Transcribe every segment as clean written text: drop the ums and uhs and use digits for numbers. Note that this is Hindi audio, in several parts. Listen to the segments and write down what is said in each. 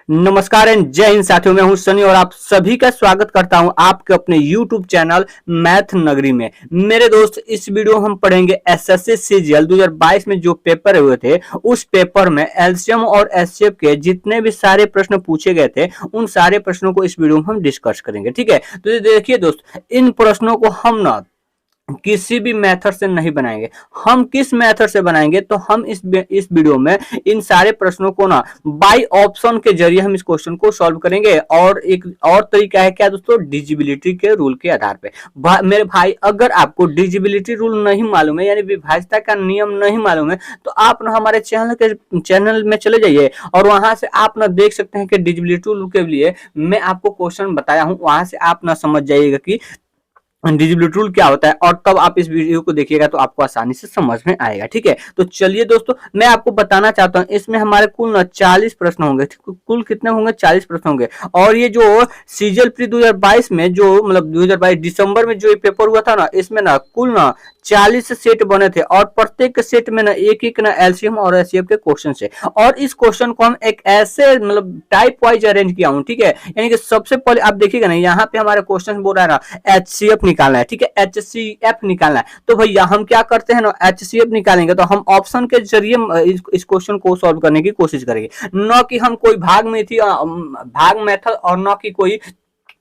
नमस्कार एंड जय हिंद साथियों, मैं हूं सनी और आप सभी का स्वागत करता हूं आपके अपने YouTube चैनल मैथ नगरी में। मेरे दोस्त, इस वीडियो हम पढ़ेंगे एसएससी सीजीएल 2022 में जो पेपर हुए थे उस पेपर में एलसीएम और एचसीएफ के जितने भी सारे प्रश्न पूछे गए थे उन सारे प्रश्नों को इस वीडियो में हम डिस्कस करेंगे। ठीक है, तो देखिए दोस्त, इन प्रश्नों को हम ना किसी भी मेथड से नहीं बनाएंगे। हम किस मेथड से बनाएंगे, तो हम इस वीडियो में इन सारे प्रश्नों को ना बाय ऑप्शन के जरिए हम इस क्वेश्चन को सॉल्व करेंगे। और एक और तरीका है क्या दोस्तों, डिजिबिलिटी के रूल के आधार पे। मेरे भाई, अगर आपको डिजिबिलिटी रूल नहीं मालूम है, यानी विभाज्यता का नियम नहीं मालूम है, तो आप ना हमारे चैनल में चले जाइए और वहां से आप ना देख सकते हैं कि डिजिबिलिटी रूल के लिए मैं आपको क्वेश्चन बताया हूं। वहां से आप ना समझ जाइएगा कि डिजिबिलिटी रूल क्या होता है, और तब आप इस वीडियो को देखिएगा तो आपको आसानी से समझ में आएगा। ठीक है, तो चलिए दोस्तों, मैं आपको बताना चाहता हूं, इसमें हमारे कुल ना 40 प्रश्न होंगे। कुल कितने होंगे? 40 प्रश्न होंगे। और ये जो सीजीएल प्री 2022 में, जो मतलब 2022 दिसंबर में जो ये पेपर हुआ था ना, इसमें ना कुल ना 40 सेट बने थे और प्रत्येक सेट में ना एक एक ना एलसीएम और एचसीएफ के क्वेश्चन से। और इस क्वेश्चन को हम एक ऐसे मतलब टाइप वाइज अरेंज किया हूं। ठीक है, यानी कि सबसे पहले आप देखिएगा ना, यहाँ पे हमारे क्वेश्चन बोल रहा है ना एचसीएफ निकालना है। ठीक है, एचसीएफ निकालना है, तो भैया हम क्या करते हैं ना, एचसीएफ निकालेंगे तो हम ऑप्शन के जरिए इस क्वेश्चन को सॉल्व करने की कोशिश करेंगे, न कि हम कोई भाग मेथड और न कि कोई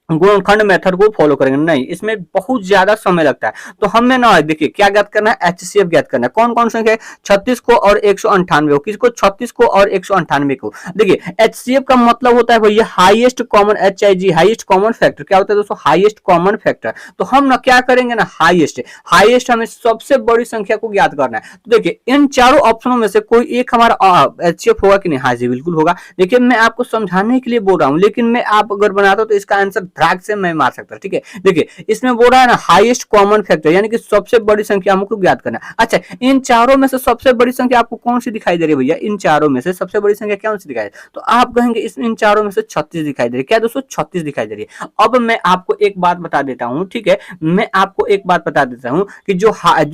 गुणनखंड मेथड को फॉलो करेंगे। नहीं, इसमें बहुत ज्यादा समय लगता है। तो हमें ना देखिए क्या ज्ञात करना है, एचसीएफ ज्ञात करना है। कौन कौन संख्या है? 36 को और 198 को। किसको? 36 को और 198 को। देखिए, एचसीएफ का मतलब होता है भैया highest common, HIG highest common factor. क्या होता है दोस्तों? Highest common factor. तो हम ना क्या करेंगे ना, हाईएस्ट हमें सबसे बड़ी संख्या को ज्ञात करना है। तो देखिए, इन चारों ऑप्शनों में से कोई एक हमारा एचसीएफ होगा कि नहीं? हाँ जी, बिल्कुल होगा। देखिए, मैं आपको समझाने के लिए बोल रहा हूं, लेकिन मैं आप अगर बनाता तो इसका आंसर ड्रैग से मैं मार सकता। ठीक है, देखिए इसमें बोल रहा है ना हाईएस्ट कॉमन फैक्टर, यानी कि सबसे बड़ी संख्या हमको ज्ञात करना है। अच्छा, इन चारों में से सबसे बड़ी संख्या आपको कौन सी दिखाई दे रही है भैया? इन चारों में से सबसे बड़ी संख्या कौन सी दिखाई दे रही है? तो आप कहेंगे इन चारों में से 36 दिखाई दे रही है। क्या दोस्तों? 36 दिखाई दे रही है। अब मैं आपको एक बात बता देता हूं। ठीक है, मैं आपको एक बात बता देता हूं कि जो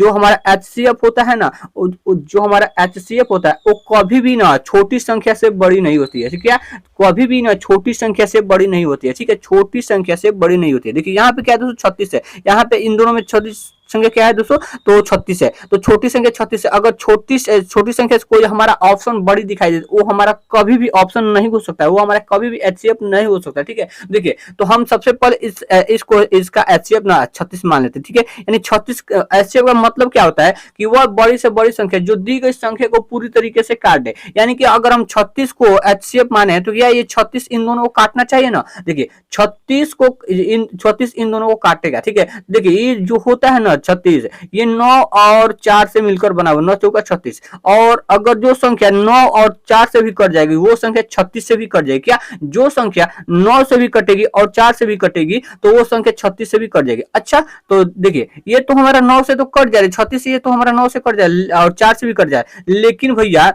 हमारा एचसीएफ होता है ना, जो हमारा एचसीएफ होता है वो कभी भी ना छोटी संख्या से बड़ी नहीं होती है। ठीक है, कभी भी ना छोटी संख्या से बड़ी नहीं होती है। ठीक है, छोटी संख्या से बड़ी नहीं होती है। देखिए यहाँ पे क्या है दोस्तों? 36 है। यहाँ पे इन दोनों में 36 संख्या क्या है दोस्तों? तो 36 है। तो छोटी संख्या 36 है। अगर छोटी संख्या से कोई हमारा ऑप्शन बड़ी दिखाई दे, वो हमारा कभी भी ऑप्शन नहीं हो सकता है, वो हमारा कभी भी एचसीएफ नहीं हो सकता। ठीक है, देखिए तो हम सबसे पहले इसका एचसीएफ ना 36 मान लेते हैं। ठीक है, यानी 36 एचसीएफ का मतलब क्या होता है कि वह बड़ी से बड़ी संख्या जो दी गई संख्या को पूरी तरीके से काट दे। यानी कि अगर हम 36 को एचसीएफ माने तो क्या ये 36 इन दोनों को काटना चाहिए ना? देखिए 36 इन दोनों को काटेगा। ठीक है, देखिए ये जो होता है ना 36, ये 9 और 4 से मिलकर बना हुआ, 9 चौका 36। और अगर जो संख्या 9 और 4 से भी कट जाएगी वो संख्या 36 से भी कट जाएगी। क्या? जो संख्या 9 से भी कटेगी और 4 से भी कटेगी तो वो संख्या 36 से भी कट जाएगी। अच्छा, तो देखिए ये तो हमारा 9 से तो कट जाए, 36 ये तो हमारा 9 से कट जाए और 4 से भी कट जाए, लेकिन भैया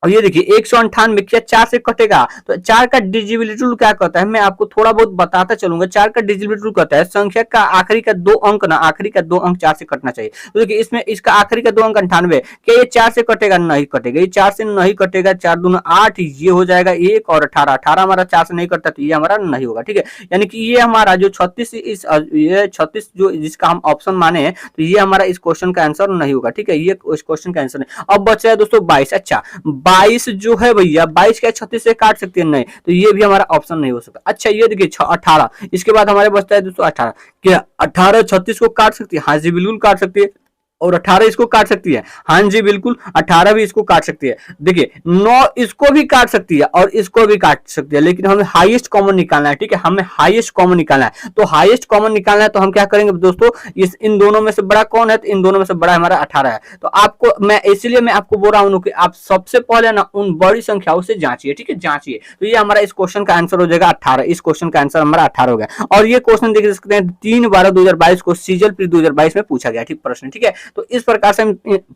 और ये देखिए 198 क्या 4 से कटेगा? तो 4 का डिजिबिलिटी रूल क्या कहता है, मैं आपको थोड़ा बहुत बताता चलूंगा। 4 का डिजिबिलिटी रूल कहता है संख्या का आखिरी का 2 अंक ना, आखिरी का 2 अंक 4 से कटना चाहिए। तो देखिए इसमें इसका आखिरी का 2 अंक 98, क्या ये 4 से कटेगा? नहीं कटेगा, ये 4 से नहीं कटेगा। 4 दूना 8, ये हो जाएगा 1 और 18 हमारा 4 से नहीं कटता तो ये हमारा नहीं होगा। ठीक है, यानी कि ये हमारा जो 36 ये 36 जो जिसका हम ऑप्शन माने तो ये हमारा इस क्वेश्चन का आंसर नहीं होगा। ठीक है, ये इस क्वेश्चन का आंसर नहीं। अब बचा है दोस्तों 22। अच्छा, 22 जो है भैया, 22 क्या 36 से काट सकते हैं? नहीं, तो ये भी हमारा ऑप्शन नहीं हो सकता। अच्छा, ये देखिए 18, इसके बाद हमारे बचता है दोस्तों 18। क्या 18 36 को काट सकती है? हाँ जी, बिल्कुल काट सकती है। और 18 इसको काट सकती है? हाँ जी बिल्कुल, 18 भी इसको काट सकती है। देखिए 9 इसको भी काट सकती है और इसको भी काट सकती है, लेकिन हमें हाईएस्ट कॉमन निकालना है। ठीक है, हमें हाईएस्ट कॉमन निकालना है। तो हाईएस्ट कॉमन निकालना है तो हम क्या करेंगे दोस्तों, इन दोनों में से बड़ा कौन है? तो इन दोनों में से बड़ा हमारा 18 है। तो आपको मैं इसलिए मैं आपको बोल रहा हूं कि आप सबसे पहले ना उन बड़ी संख्याओं से जांचिए। ठीक है, जांचिए। तो ये हमारा इस क्वेश्चन का आंसर हो जाएगा 18। इस क्वेश्चन का आंसर हमारा 18 हो गया। और ये क्वेश्चन देख सकते हैं 3/12/2022 को सीजीएल प्री 2022 में पूछा गया। ठीक प्रश्न। ठीक है, तो इस प्रकार से हम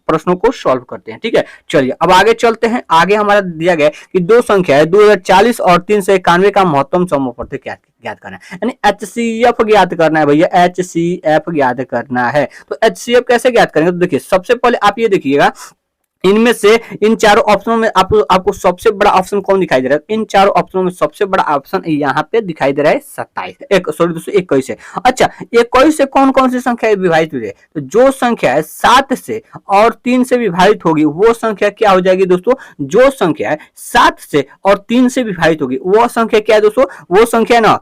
प्रश्नों को सॉल्व करते हैं। ठीक है, चलिए अब आगे चलते हैं। आगे हमारा दिया गया कि दो संख्या है 2040 और 391 का महत्तम समवर्ती ज्ञात करना है, यानी एचसीएफ ज्ञात करना है भैया, एचसीएफ ज्ञात करना है। तो एचसीएफ कैसे ज्ञात करेंगे? तो देखिए सबसे पहले आप ये देखिएगा इनमें से इन चारों ऑप्शनों में आपको सबसे बड़ा ऑप्शन कौन दिखाई दे रहा है? इन चारों ऑप्शनों में सबसे बड़ा ऑप्शन यहाँ पे दिखाई दे रहा है 27, सॉरी दोस्तों 21 है। अच्छा 21 से कौन कौन सी संख्या विभाजित हुई है? तो जो संख्या है 7 से और 3 से विभाजित होगी वो संख्या क्या हो जाएगी दोस्तों? जो संख्या है 7 से और 3 से विभाजित होगी वो संख्या क्या है दोस्तों? वो संख्या ना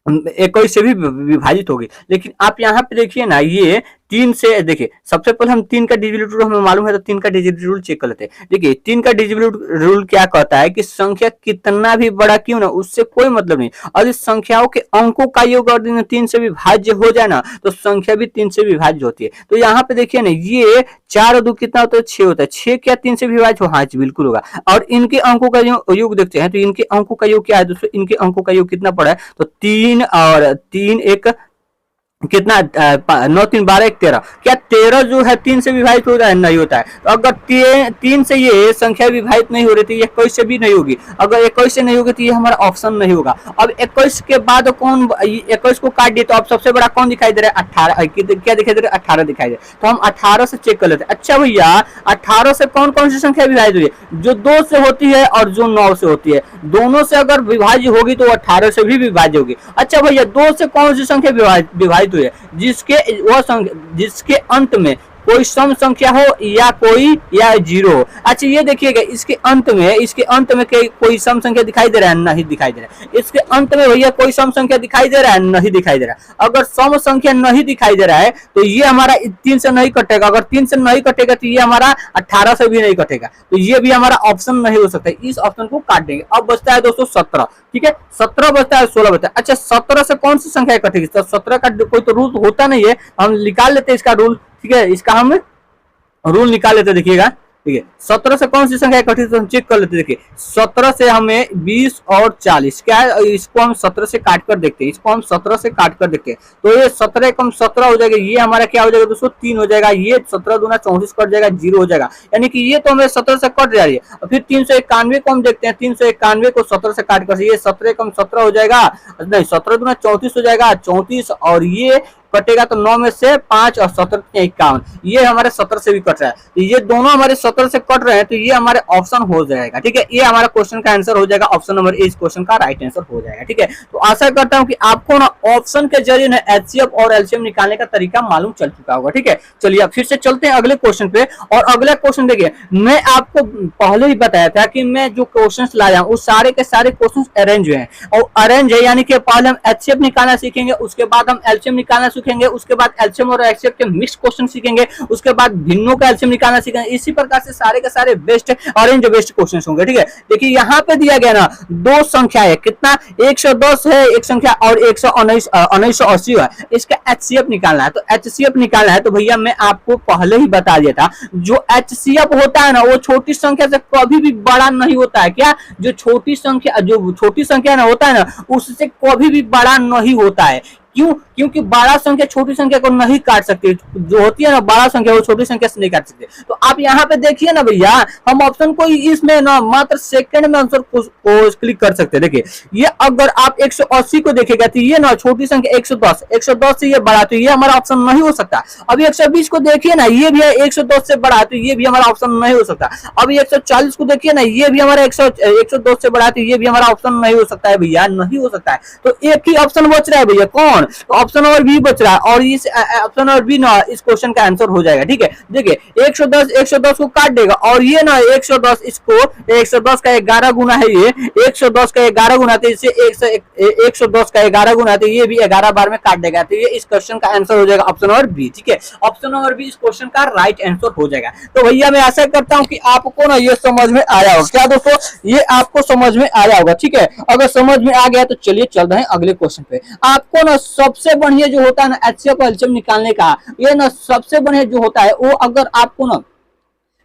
21 से भी विभाजित होगी। लेकिन आप यहाँ पे देखिए ना, ये 3 से देखिए, सबसे पहले हम 3 का डिविजिबिलिटी रूल हमें मालूम है, तो 3 का डिविजिबिलिटी रूल चेक कर लेते हैं। देखिए 3 का डिविजिबिलिटी रूल क्या कहता है कि संख्या कितना भी बड़ा क्यों ना, उससे कोई मतलब नहीं। और इस संख्याओं के अंकों का योग अगर 3 से विभाज्य हो जाए ना, तो संख्या भी 3 से विभाज्य होती है। तो यहाँ पे देखिए ना, ये 4 और 2 कितना होता है? 6 होता है। 6 क्या 3 से विभाज्य हो? हाँ जी बिल्कुल होगा। और इनके अंकों का योग देखते हैं, तो इनके अंकों का योग क्या है दोस्तों? इनके अंकों का योग कितना पड़ा है? तो 3 और 3 एक कितना 9 3 12 1 13। क्या 13 जो है 3 से विभाजित होता है? नहीं होता है। तो अगर 3 से ये संख्या विभाजित नहीं हो रही थी, 21 से भी नहीं होगी। अगर 21 से नहीं होगी तो ये हमारा ऑप्शन नहीं होगा। अब 21 के बाद कौन, 21 को काट दिए तो अब सबसे बड़ा कौन दिखाई दे रहा है? 18। क्या दिखाई दे रहा है? 18 दिखाई दे रहा है। तो हम 18 से चेक कर लेते हैं। अच्छा भैया 18 से कौन कौन सी संख्या विभाजित हुई है? जो 2 से होती है और जो 9 से होती है, दोनों से अगर विभाज्य होगी तो 18 से भी विभाज्य होगी। अच्छा भैया 2 से कौन सी संख्या विभाजित हुई है? जिसके अंत में कोई सम संख्या हो या जीरो हो। अच्छा ये देखिएगा, इसके अंत में कोई सम संख्या दिखाई दे रहा है? नहीं दिखाई दे रहा है। इसके अंत में भैया कोई सम संख्या दिखाई दे रहा है? नहीं दिखाई दे रहा है। अगर सम संख्या नहीं दिखाई दे रहा है तो ये हमारा 3 से नहीं कटेगा। अगर 3 से नहीं कटेगा तो ये हमारा 18 से भी नहीं कटेगा, तो ये भी हमारा ऑप्शन नहीं हो सकता। इस ऑप्शन को काट देंगे। अब बचता है दोस्तों 17। ठीक है, 17 बचता है, 16 बचता है। अच्छा 17 से कौन सी संख्या कटेगी? तो 17 का कोई तो रूल होता नहीं है, हम निकाल लेते हैं इसका रूल। ठीक है, इसका हम रूल निकाल लेते, देखिएगा। ठीक है, 17 से कौन सी संख्या कटी तो हम चेक कर लेते हैं। देखिए 17 से हमें 20 और 40 क्या है, इसको हम 17 से काट कर देखते हैं। इसको हम 17 से काट कर देखते हैं, तो ये 17 कम 17 हो जाएगा। ये हमारा क्या हो जाएगा दोस्तों? 3 हो जाएगा। ये 17 दूना 34 कट जाएगा, 0 हो जाएगा। यानी कि ये तो हमें 17 से कट जा रही है। और फिर 391 को हम देखते हैं। 391 को 17 से काट कर, ये 17 कम 17 हो जाएगा, नहीं 17 दूना 34 हो जाएगा, 34। और ये कटेगा तो 9 में से 5 और 17 51, ये हमारे 17 से भी कट रहा है। तो ये दोनों हमारे 17 से कट रहे हैं, तो ये हमारे ऑप्शन हो जाएगा। ठीक है, ये हमारा क्वेश्चन का आंसर हो जाएगा। ऑप्शन नंबर ए इस क्वेश्चन का राइट आंसर हो जाएगा। ठीक है, तो आशा करता हूं कि आपको ना ऑप्शन के जरिए ना एचसीएफ और एलसीएम निकालने का तरीका मालूम चल चुका होगा। ठीक है, चलिए अब फिर से चलते हैं अगले क्वेश्चन पे। और अगला क्वेश्चन देखिए, मैं आपको पहले ही बताया था कि मैं जो क्वेश्चन लाया हूं, उस सारे के सारे क्वेश्चन अरेंज हैं। और अरेंज है यानी कि पहले हम एचसीएफ निकालना सीखेंगे, उसके बाद हम एलसीएम निकालना सीखेंगे, उसके बाद एलसीएम और एचसीएफ के मिक्स क्वेश्चन सीखेंगे, उसके बाद भिन्नों का एलसीएम निकालना सीखेंगे। इसी प्रकार से सारे के सारे बेस्ट ऑरेंज बेस्ट क्वेश्चन होंगे। ठीक है, देखिए यहाँ पे दिया गया ना, दो संख्या है, कितना 110 है एक संख्या और 1980 है। इसका एचसीएफ निकालना है। तो एचसीएफ निकालना है तो भैया मैं आपको पहले ही बता दिया था, जो एचसीएफ होता है ना वो छोटी संख्या से कभी भी बड़ा नहीं होता है। क्या? जो छोटी संख्या ना होता है ना, उससे कभी भी बड़ा नहीं होता है। क्यों? क्योंकि बड़ा संख्या छोटी संख्या को नहीं काट सकती। जो होती है ना बड़ा संख्या, वो छोटी संख्या से नहीं काट सकते। तो आप यहाँ पे देखिए ना भैया, हम ऑप्शन को इसमें ना मात्र सेकंड में आंसर को क्लिक कर सकते हैं। देखिए ये अगर आप 180 को देखेगा तो ये ना छोटी संख्या 110 से ये बड़ा, तो ये हमारा ऑप्शन नहीं हो सकता। अभी 120 को देखिए ना, ये भी 110 से बड़ा, तो ये भी हमारा ऑप्शन नहीं हो सकता। अभी 140 को देखिए ना, ये भी हमारा 110 से बड़ा, तो ये भी हमारा ऑप्शन नहीं हो सकता है भैया, नहीं हो सकता है। तो एक ही ऑप्शन बच रहा है भैया, कौन? तो ऑप्शन नंबर बी बच रहा है। और इस ऑप्शन नंबर बी ना इस क्वेश्चन का आंसर हो जाएगा। ठीक है, देखिए 110 को काट देगा, और ये ना 110 इसको 110 का 11 गुना है, ये 110 का 11 गुना, तो इसे 110 का 11 गुना, तो ये भी 11 बार में काट देगा। तो ये इस क्वेश्चन का आंसर हो जाएगा ऑप्शन नंबर बी। ठीक है, ऑप्शन नंबर बी इस क्वेश्चन का राइट आंसर हो जाएगा। तो भैया मैं आशा करता हूं कि आपको ना ये समझ में आया होगा। क्या दोस्तों, ये आपको समझ में आया होगा। ठीक है, अगर समझ में आ गया तो चलिए चल रहे हैं अगले क्वेश्चन पे। आपको ना सबसे बढ़िया जो होता है ना एचसीएफ और एलसीएम निकालने का, ये ना सबसे बढ़िया जो होता है वो, अगर आपको ना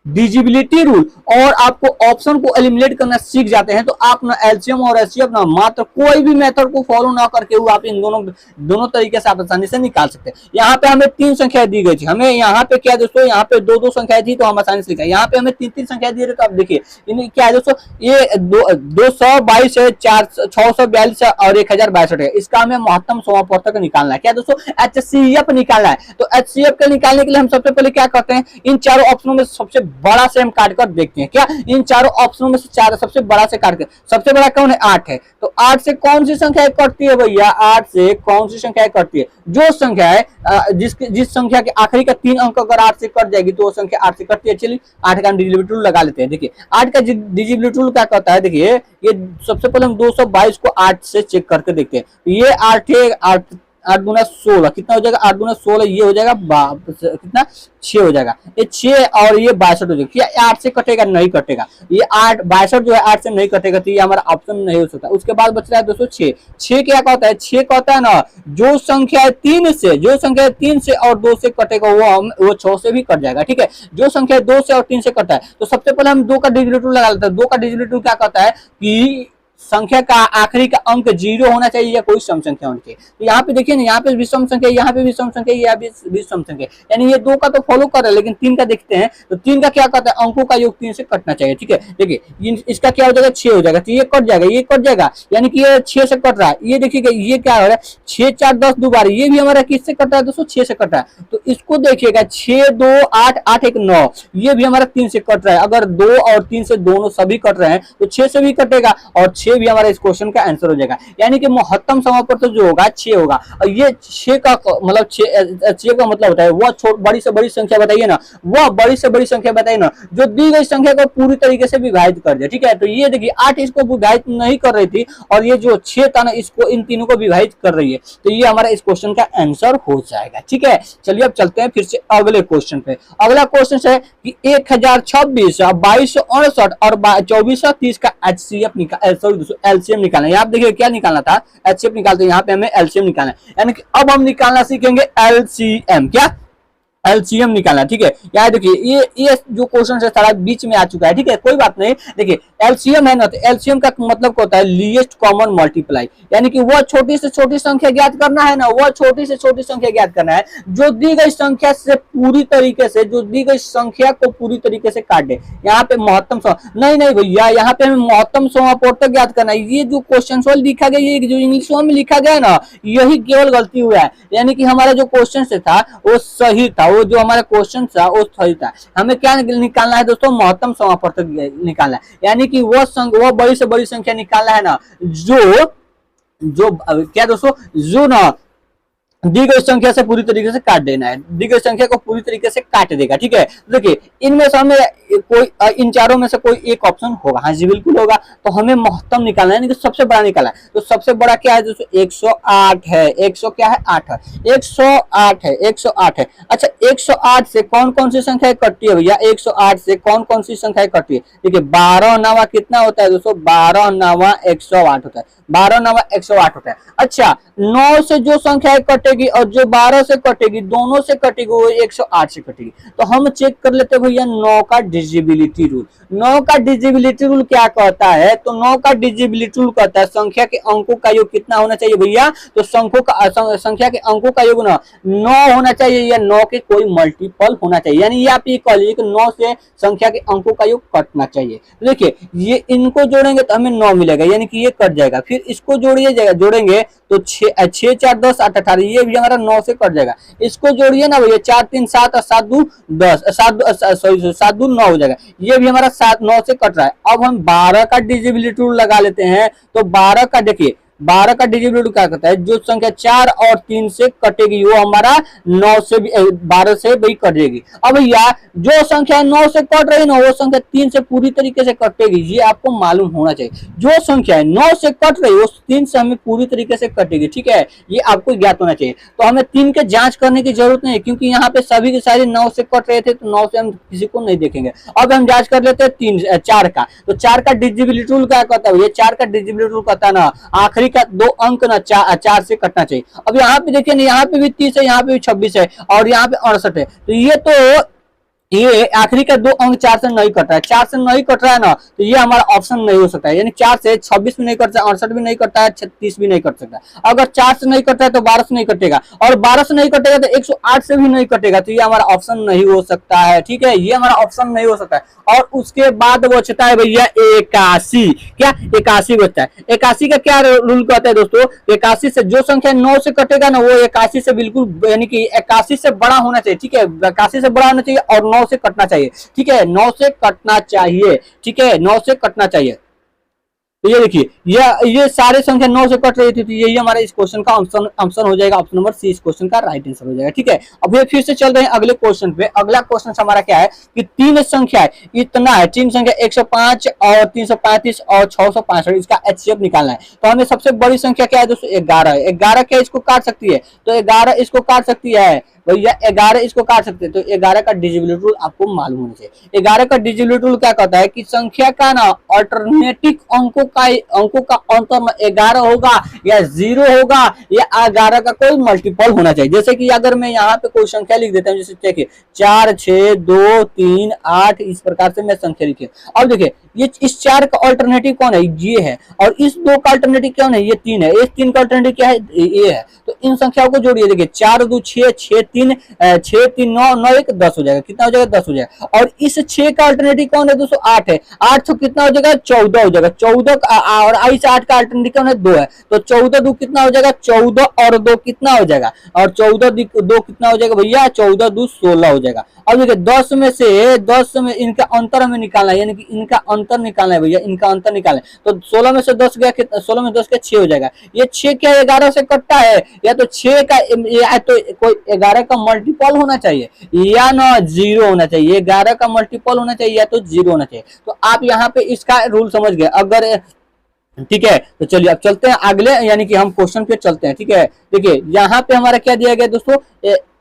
डिजिबिलिटी रूल और आपको ऑप्शन को एलिमिनेट करना सीख जाते हैं, तो आप ना एलसीएम और एचसीएफ ना मात्र कोई भी मेथड को फॉलो ना करके वो आप इन दोनों तरीके से आप आसानी से निकाल सकते हैं। यहाँ पे हमें 3 संख्या दी गई थी, हमें यहाँ पे क्या दोस्तों, यहाँ पे 2 संख्याएं थी तो हम आसानी से निकाल। यहाँ पे हमें 3 संख्या दी रही, तो आप देखिए क्या है दोस्तों, ये 222 है, 642 है और 1062 है। इसका हमें महत्तम समापवर्तक निकालना है। क्या दोस्तों, एचसीएफ निकालना है। तो एचसीएफ के निकालने के लिए हम सबसे पहले क्या करते हैं, इन चारों ऑप्शनों में सबसे बड़ा से हम काट कर देखते हैं। क्या इन चारों ऑप्शनों में से चार सबसे बड़ा से काट कर, सबसे बड़ा कौन है 8 है, तो 8 से कौन सी संख्या कटती है भैया, 8 से कौन सी संख्या कटती है, जो संख्या है जिस संख्या के आखिरी का 3 अंक अगर 8 से कट जाएगी तो वो संख्या 8 से कटती है। चलिए 8 का डिजिबिलिटी रूल लगा लेते हैं। देखिए 8 का डिजिबिलिटी रूल क्या कहता है, देखिए ये सबसे पहले हम 222 को 8 से चेक करके देखते हैं। ये 8 है, 8 गुना 16 कितना हो जाएगा, 8 गुना 16 ये हो जाएगा कितना 6 हो जाएगा, ये 6 और ये 62 हो जाएगा। क्या 8 से कटेगा, नहीं कटेगा, ये 8 62 जो है 8 से नहीं कटेगा, तो ये हमारा ऑप्शन नहीं हो सकता। उसके बाद बच रहा है दोस्तों 6। 6 क्या कहता है, 6 कहता है ना जो संख्या है 3 से, जो संख्या है 3 से और 2 से कटेगा वो 6 से भी कट जाएगा। ठीक है, जो संख्या 2 से और 3 से कटा है, तो सबसे पहले हम 2 का डिजिबिलिटी रूल लगा लेते हैं। 2 का डिजिबिलिटी रूल क्या कहता है कि संख्या का आखिरी का अंक 0 होना चाहिए या कोई सम संख्या होनी चाहिए। तो यहाँ पे देखिए ना, यहाँ पे भी सम संख्या, यहाँ पे भी सम संख्या, यहाँ भी सम संख्या, यानी ये 2 का तो फॉलो कर रहा है, लेकिन 3 का देखते हैं। तो 3 का क्या कहता है, अंकों का योग 3 से कटना चाहिए। ठीक है, देखिए इसका क्या हो जाएगा, 6 हो जाएगा, तो ये कट जाएगा, ये कट जाएगा, यानी कि ये 6 से कट रहा है। ये देखिएगा ये क्या हो रहा है, 6 4 10 दोबारा, ये भी हमारा किससे कट रहा है दोस्तों, 6 से कट रहा है। तो इसको देखिएगा 6 2 8 8 1 9, ये भी हमारा 3 से कट रहा है। अगर 2 और 3 से दोनों सभी कट रहे हैं तो 6 से भी कटेगा, और 6 भी हमारा इस क्वेश्चन का आंसर हो जाएगा। यानी कि महत्तम समापवर्तक जो होगा 6 होगा। और ये 6 का मतलब 6 का मतलब होता है वह बड़ी से बड़ी संख्या बताइए ना, वह बड़ी से बड़ी संख्या बताइए ना जो दी गई संख्या को पूरी तरीके से विभाजित कर दे। ठीक है, तो ये देखिए 8 इसको विभाजित नहीं कर रही थी, और ये जो 6 था ना इसको, इन तीनों को विभाजित कर रही है, तो ये हमारा इस क्वेश्चन का आंसर हो जाएगा। ठीक है, चलिए अब चलते हैं फिर से अगले क्वेश्चन पे। अगला क्वेश्चन है कि 1026 2268 और 2430 का एलसीएम निकालना। यहाँ देखिए क्या निकालना था, एचसीएफ निकालते हैं, यहाँ पे हमें एलसीएम निकालना है। यानी कि अब हम निकालना सीखेंगे एलसीएम। क्या, एलसीएम निकालना। ठीक है, यहाँ देखिए ये जो क्वेश्चन है सारा बीच में आ चुका है। ठीक है, कोई बात नहीं। देखिए एलसीएम है ना, तो एलसीएम का मतलब होता है लीस्ट कॉमन मल्टीप्लाई, यानी कि वह छोटी से छोटी संख्या ज्ञात करना है ना, वह छोटी से छोटी संख्या ज्ञात करना है जो दी गई संख्या से पूरी तरीके से, जो दी गई संख्या को पूरी तरीके से काट दे। यहाँ पे महत्तम नहीं भैया, यहाँ पे हमें महत्तम समापवर्तक ज्ञात करना है। ये जो क्वेश्चन लिखा गया, ये जो इंग्लिश में लिखा गया ना, यही केवल गलती हुआ है। यानी कि हमारा जो क्वेश्चन से था वो सही था, वो जो हमारा क्वेश्चन था वो सही था। हमें क्या निकालना है दोस्तों, महत्तम समापवर्तक निकालना है। यानी कि वो बड़ी से बड़ी संख्या निकालना है ना जो क्या दोस्तों, जो ना दी गई संख्या से पूरी तरीके से काट देना है, दी गई संख्या को पूरी तरीके से काट देगा। ठीक है, देखिए इनमें से हमें कोई, इन चारों में से कोई एक ऑप्शन होगा, हाँ जी बिल्कुल होगा। तो हमें महत्तम निकालना है, यानी कि सबसे बड़ा निकालना है। तो सबसे बड़ा क्या है दोस्तों, 108 है। 100 क्या है, 8 है, 108 है, 108 है। अच्छा 108 से कौन कौन सी संख्या कटती है भैया, 108 से कौन कौन सी संख्या कटती है। देखिए 12 9 कितना होता है दोस्तों, 12 9 108 होता है, 12 9 108 होता है। अच्छा 9 से जो संख्या कटे और जो 12 से कटेगी, दोनों से कटेगी, वो 108 से कटेगी। तो हम चेक कर लेते हैं भैया 9 का डिजिबिलिटी रूल। 9 का डिजिबिलिटी रूल क्या कहता है, तो 9 का डिजिबिलिटी रूल कहता है संख्या के अंकों का योग कितना होना चाहिए भैया, तो संख्या के अंकों का योग ना 9 होना चाहिए या 9 के कोई मल्टीपल होना चाहिए। यानी ये आप ये कह लीजिए कि 9 से संख्या के अंकों का योग कटना चाहिए। देखिए ये इनको जोड़ेंगे तो हमें 9 मिलेगा, यानी कि ये कट जाएगा। फिर इसको जोड़ेंगे तो 6 4 10 8 18, ये भी हमारा 9 से कट जाएगा। इसको जोड़िए ना भैया, 4 3 7 और 7 2 10, 7 2 9 हो जाएगा, ये भी हमारा 9 से कट रहा है। अब हम 12 का डिजिबिलिटी रूल लगा लेते हैं। तो 12 का देखिए 12 का डिजिबिलिटी क्या कहता है, जो संख्या 4 और 3 से कटेगी वो हमारा 9 से भी 12 से भी कटेगी। अब भैया जो संख्या 9 से कट रही ना, वो संख्या 3 से पूरी तरीके से कटेगी, ये आपको मालूम होना चाहिए। जो संख्या 9 से कट रही वो 3 से हमें पूरी तरीके से कटेगी। ठीक है, ये आपको ज्ञात होना चाहिए। तो हमें 3 के जांच करने की जरूरत नहीं है, क्योंकि यहाँ पे सभी के सारे 9 से कट रहे थे, तो 9 से हम किसी को नहीं देखेंगे। अब हम जांच कर लेते हैं 4 का। तो 4 का डिजिबिलिटी रूल क्या कहता है, ये 4 का डिजिबिलिटी रूल कहता है ना आखिरी का 2 अंक ना 4 से कटना चाहिए। अब यहाँ पे देखिए ना, यहाँ पे भी 30 है, यहाँ पे भी 26 है, और यहाँ पे 68 है। तो ये आखिरी का 2 अंक 4 से नहीं कट रहा है, 4 से नहीं कट रहा है ना, तो ये हमारा ऑप्शन नहीं हो सकता है। यानी 4 से 26 भी नहीं कट सकता, 68 भी नहीं कटता है, 36 भी नहीं कट सकता। अगर 4 से नहीं कट रहा है तो 12 से नहीं कटेगा, और 12 से नहीं कटेगा तो 108 से भी नहीं कटेगा, तो ये हमारा ऑप्शन नहीं हो सकता है। ठीक है, ये हमारा ऑप्शन नहीं हो सकता है। और उसके बाद बचता है भैया 81। क्या 81 बचता है। 81 का क्या रूल कहता है दोस्तों, 81 से जो संख्या 9 से कटेगा ना, वो 81 से बिल्कुल, यानी कि 81 से बड़ा होना चाहिए। ठीक है, 81 से बड़ा होना चाहिए और 9 9 से कटना चाहिए, ठीक है, 9 से कटना चाहिए, ठीक है, 9 से कटना चाहिए। तो ये देखिए ये सारे संख्या 9 से कट रही थी, तो यही हमारा इस क्वेश्चन का आंसर हो जाएगा, ऑप्शन नंबर सी इस क्वेश्चन का राइट आंसर हो जाएगा, ठीक है। अब ये फिर से चल रहे हैं अगले क्वेश्चन पे। अगला क्वेश्चन हमारा क्या है कि तीन संख्या है, इतना है, तीन संख्या 105 और 335 और 665, इसका एचसीएफ निकालना है। तो हमें सबसे बड़ी संख्या क्या है दोस्तों, 11 है। 11 क्या इसको काट सकती है, तो 11 इसको काट सकती है भैया, 11 इसको काट सकते हैं। तो 11 का डिविजिबल रूल आपको मालूम होना चाहिए। 11 का डिविजिबल रूल क्या कहता है कि संख्या का ना अल्टरनेटिव अंकों का अंतर 11 होगा या 0 होगा या 11 का कोई मल्टीपल होना चाहिए। जैसे कि अगर मैं यहाँ पे कोई संख्या लिख देता हूँ, जैसे देखिए 4 6 2 3 8, इस प्रकार से मैं संख्या लिखी। अब देखिए ये इस 4 का अल्टरनेटिव कौन है, ये है, और इस 2 का अल्टरनेटिव कौन है, ये 3 है। इस 3 का अल्टरनेटिव क्या है, ये है। तो इन संख्याओं को जोड़िए, देखिए 4 2 6 6 3 6 3 9 9 1 10 हो जाएगा। कितना हो जाएगा, 10 हो जाएगा। और इस 6 का अल्टरनेटिव कौन है दोस्तों, 8 है। 8 तो कितना हो जाएगा, 14 हो जाएगा। 14 और इस 8 का अल्टरनेटिव कौन है, 2 है। तो 14 2 कितना हो जाएगा, 14 और 2 कितना हो जाएगा, और 14 2 कितना हो जाएगा भैया, 14 2 16 हो जाएगा। अब देखिए 10 में इनका अंतर हमें निकालना है, यानी कि इनका अंतर निकालना है भैया, इनका अंतर निकालना है। तो 16 में से 10 गया, कितना, 16 में 10 गया 6 हो जाएगा। ये 6 क्या 11 से कटता है, या तो 6 का या तो कोई 11 का मल्टीपल होना चाहिए या ना 0 होना चाहिए। 11 का मल्टीपल होना चाहिए या तो 0 होना चाहिए। तो आप यहाँ पे इसका रूल समझ गए अगर, ठीक है। तो चलिए अब चलते हैं अगले, यानी कि हम क्वेश्चन पे चलते हैं, ठीक है। देखिए यहाँ पे हमारा क्या दिया गया दोस्तों,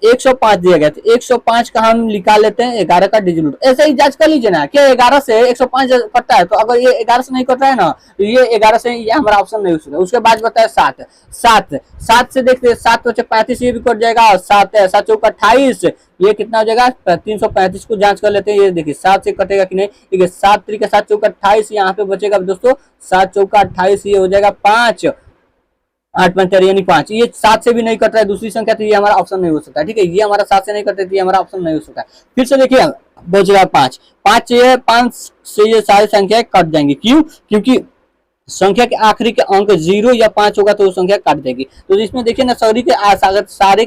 105 दिया गया। तो 105 का हम निकाल लेते हैं 11 का डिजिट। ऐसे ही जांच कर लीजिए ना कि 11 से 105 कटता है। तो अगर ये 11 से नहीं कट रहा है ना, तो ये 11 से ये हमारा ऑप्शन नहीं हो सकता। उसके बाद बताया 7 से देखते हैं, 7 बचे 35, ये भी कट जाएगा। और 7 चौका 28, ये कितना हो जाएगा, 335 को जांच कर लेते हैं। ये देखिए 7 से कटेगा कि नहीं, ठीक है। 7 3 7 चौका 28, यहाँ पे बचेगा दोस्तों 7 चौका 28, ये हो जाएगा 5 8 5 13 यानी 5। ये 7 से भी नहीं कट रहा है दूसरी संख्या, तो ये हमारा ऑप्शन नहीं हो सकता, ठीक है। ये हमारा 7 से नहीं कट रहा है, तो ये हमारा ऑप्शन नहीं हो सकता। फिर से देखिए बचेगा 5 5 से ये सारी संख्याएं कट जाएंगी। क्यों, क्योंकि संख्या के आखिरी के अंक 0 या 5 होगा तो वो संख्या काट देगी। तो इसमें देखिए ना सारे के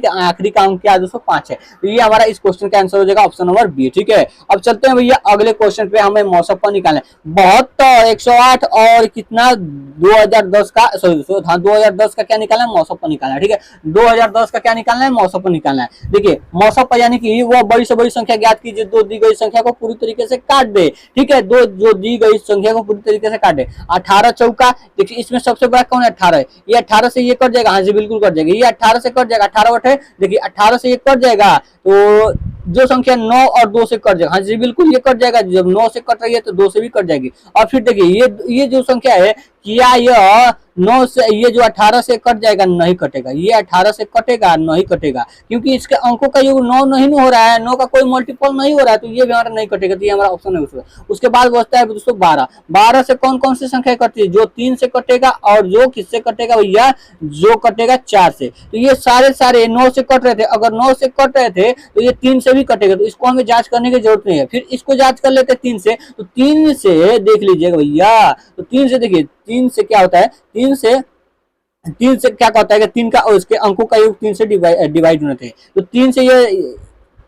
आखिरी का अंक क्या है दोस्तों, 5 है। तो ये हमारा इस क्वेश्चन का आंसर हो जाएगा ऑप्शन नंबर बी, ठीक है। अब चलते हैं भैया अगले क्वेश्चन पे, हमें मौसम पर निकालना है। 72 108 और कितना 2010 का, सॉरी 2010 का क्या निकालना है, मौसम पर निकालना है, ठीक है। 2010 का क्या निकालना है, मौसम पर निकालना है। देखिए मौसम पर यानी कि वो बड़ी से बड़ी संख्या ज्ञात कीजिए, दो दी गई संख्या को पूरी तरीके से काट दे, ठीक है। दो जो दी गई संख्या को पूरी तरीके से काट दे। 18 चौका, देखिए इसमें सबसे बड़ा कौन है, 18 है। ये 18 से ये कट जाएगा, हाँ जी बिल्कुल कट जाएगा। ये 18 से कट जाएगा, 18 बटे, देखिए 18 से ये कट जाएगा, तो जो संख्या 9 और 2 से कट जाएगा, हाँ जी बिल्कुल ये कट जाएगा। जब 9 से कट रही है तो 2 से भी कट जाएगी। और फिर देखिए ये जो संख्या है, क्या यह 9 से, ये जो 18 से कट जाएगा, नहीं कटेगा। ये 18 से कटेगा, नहीं कटेगा, क्योंकि इसके अंकों का योग 9 नहीं हो रहा है, 9 का कोई मल्टीपल नहीं हो रहा है, तो ये भी हमारा नहीं कटेगा। तो ये हमारा ऑप्शन नहीं हो सकता। उसके बाद बचता है दोस्तों 12 से कौन कौन सी संख्या कटती है, जो 3 से कटेगा और जो किससे कटेगा भैया, जो कटेगा 4 से। तो ये सारे 9 से कट रहे थे, अगर 9 से कट रहे थे तो ये 3 से भी कटेगा। तो इसको हमें जांच करने की जरूरत नहीं है। फिर इसको जांच कर लेते 3 से, तो 3 से देख लीजिएगा भैया। तो 3 से देखिए, 3 से क्या होता है, 3 से क्या कहता है कि 3 का और इसके अंकों का योग 3 से डिवाइड होना चाहिए। तो 3 से ये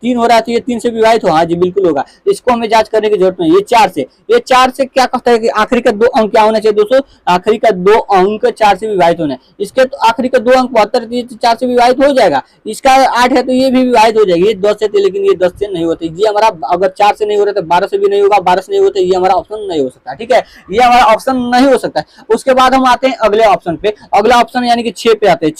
3 हो रहा है, तो ये 3 से विभाजित हो, हाँ जी बिल्कुल होगा। तो इसको हमें जांच करने की जरूरत नहीं। ये 4 से क्या कहता है कि आखिरी का 2 अंक क्या होना चाहिए दोस्तों, आखिरी का 2 अंक 4 से विभाजित होना है। इसके तो आखिरी का 2 अंक 72, 4 से विभाजित हो जाएगा। इसका 8 है तो ये भी विभाजित हो जाएगी। ये 10 से थे, लेकिन ये 10 से नहीं होते। ये हमारा अगर 4 से नहीं हो रहा तो 12 से भी नहीं होगा, 12 से नहीं होता, ये हमारा ऑप्शन नहीं हो सकता, ठीक है। ये हमारा ऑप्शन नहीं हो सकता। उसके बाद हम आते हैं अगले ऑप्शन पे। अगला ऑप्शन यानी कि 6 पे आते हैं।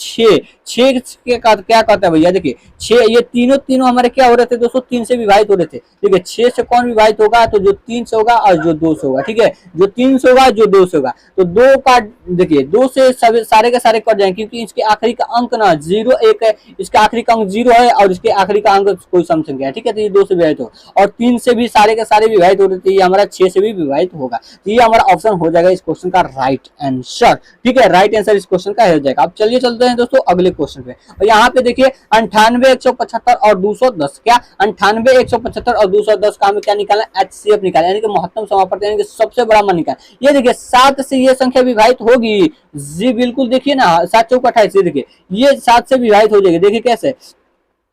6 क्या कहता है भैया, देखिए 6, ये तीनों हमारे क्या हो रहे थे दोस्तों, 3 से विभाजित हो रहे थे। देखिए 6 से कौन विभाजित होगा, तो जो 3 से होगा और जो 2 से होगा, ठीक है। जो 3 से होगा, जो 2 से होगा। तो 2 का देखिए 2 से सारे के सारे कट जाएंगे, क्योंकि इसके आखिरी का अंक ना 0 1 है, इसका आखिरी का अंक 0 है और इसके आखिरी का अंक कोई सम संख्या है, ठीक है। तो ये 2 से विभाजित हो, और 3 से भी सारे के सारे विभाजित हो रहे थे, ये हमारा 6 से भी विभाजित होगा। तो ये हमारा ऑप्शन हो जाएगा इस क्वेश्चन का राइट आंसर, ठीक है। राइट आंसर इस क्वेश्चन का हो जाएगा। अब चलिए चलते हैं दोस्तों अगले क्वेश्चन पे। और यहाँ पे देखिए 98 175 और 210, क्या 98 175 और 210 का हमें क्या निकालना है, एचसीएफ निकालना, यानी कि महत्तम समापन, यानी कि सबसे बड़ा मान निकालना। ये देखिए 7 से ये संख्या विभाजित होगी, जी बिल्कुल। देखिए ना 7 चौका 28, देखिए ये 7 से विभाजित हो जाएगी। देखिए कैसे,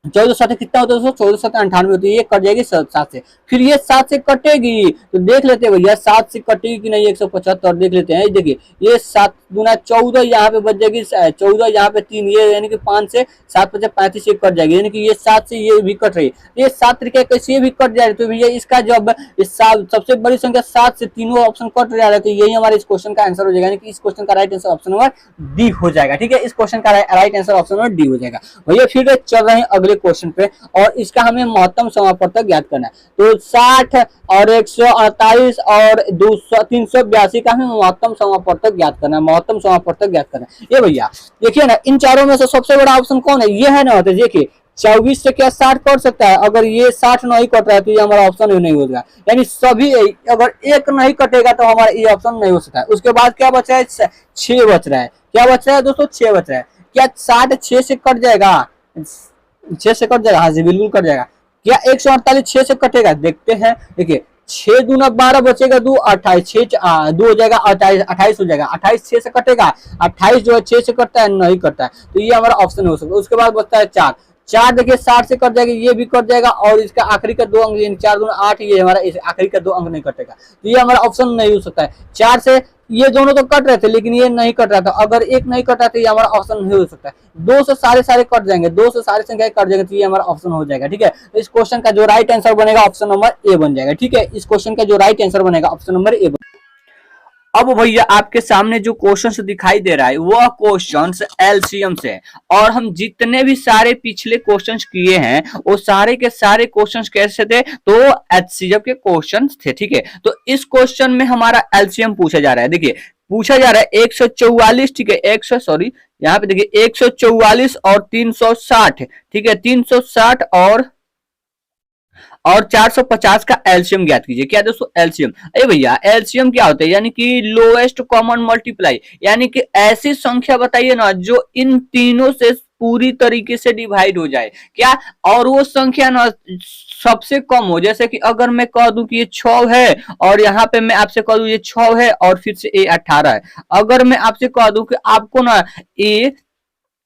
14 7 कितना होता है दोस्तों, 14 7 98 होती है, ये कट जाएगी 7 से। फिर ये 7 से कटेगी तो देख लेते हैं भैया 7 से कटेगी कि नहीं, 175 देख लेते हैं। देखिए ये 7 गुना 14 यहाँ पे बच जाएगी 14, यहाँ पे 3, ये यानी कि 5 से 7 5 35 ये कट जाएगी, यानी कि ये 7 से ये भी कट रही है, ये 7 तरीके कैसे ये भी कट जाए। तो भैया इसका जब इस सबसे बड़ी संख्या 7 से तीनों ऑप्शन कट जा रहा है, तो यही हमारे इस क्वेश्चन का आंसर हो जाएगा, यानी कि इस क्वेश्चन का right answer option number D हो जाएगा। ठीक है, इस क्वेश्चन का right answer option number D हो जाएगा। भैया फिर चल रहे हैं अगले क्वेश्चन पे, और इसका हमें महत्तम समापवर्तक ज्ञात करना है। तो 60 और 148 और 200 382 का हमें महत्तम समापवर्तक ज्ञात करना है, महत्तम समापवर्तक ज्ञात करना है। ये भैया देखिए ना, इन चारों में से सबसे बड़ा ऑप्शन कौन है, ये है ना। तो देखिए 24 से क्या 60 कट सकता है, अगर ये 60 नहीं कट रहा है तो ये हमारा ऑप्शन नहीं होगा, यानी सभी अगर एक नहीं कटेगा तो हमारा ये ऑप्शन नहीं हो सकता है। उसके बाद क्या बचा है, 6 बच रहा है। क्या बच रहा है दोस्तों, 6 बच रहा है। क्या 60 6 से कट जाएगा, 6 से कट जाएगा, हाँ जी बिल्कुल कट जाएगा। क्या 148 6 से कटेगा, देखते हैं। देखिए 6 दूना 12 बचेगा, 2 28, 6 2 हो जाएगा, 28 हो जाएगा। 28 6 से कटेगा, 28 जो है 6 से कटता है, नहीं कटता है, तो ये हमारा ऑप्शन हो सकता है। उसके बाद बचता है 4, 4 देखिए 60 से कट जाएगा, ये भी कट जाएगा, और इसका आखिरी का 2 अंक 4 दूना 8, ये हमारा इस आखिरी का 2 अंक नहीं कटेगा, तो ये हमारा ऑप्शन नहीं हो सकता है। 4 से ये दोनों तो कट रहे थे लेकिन ये नहीं कट रहा था, अगर एक नहीं कट रहा तो ये हमारा ऑप्शन नहीं हो सकता है। 2 से सारे कट जाएंगे, 2 से सारे संख्या कट जाएंगे, तो ये हमारा ऑप्शन हो जाएगा। ठीक है, तो इस क्वेश्चन का जो राइट आंसर बनेगा ऑप्शन नंबर ए बन जाएगा। ठीक है, इस क्वेश्चन का जो राइट आंसर बनेगा ऑप्शन नंबर ए। अब भैया आपके सामने जो क्वेश्चंस दिखाई दे रहा है वह क्वेश्चंस एलसीएम से, और हम जितने भी सारे पिछले क्वेश्चंस किए हैं वो सारे के सारे क्वेश्चंस कैसे थे, तो एचसीएफ के क्वेश्चंस थे। ठीक है, तो इस क्वेश्चन में हमारा एलसीएम पूछा जा रहा है। देखिए पूछा जा रहा है 144, ठीक है, 100 सॉरी यहाँ पे देखिए 144 और 360, ठीक है, 360 और 450 का एलसीएम ज्ञात कीजिए। क्या दोस्तों एलसीएम, अरे भैया एलसीएम क्या होता है, यानी कि लोएस्ट कॉमन मल्टीप्लाई, यानी कि ऐसी संख्या बताइए ना जो इन तीनों से पूरी तरीके से डिवाइड हो जाए। क्या, और वो संख्या ना सबसे कम हो, जैसे कि अगर मैं कह दूं कि ये 6 है और यहाँ पे मैं आपसे कह दूं ये 6 है और फिर से ये 18 है। अगर मैं आपसे कह दूं कि आपको ना ये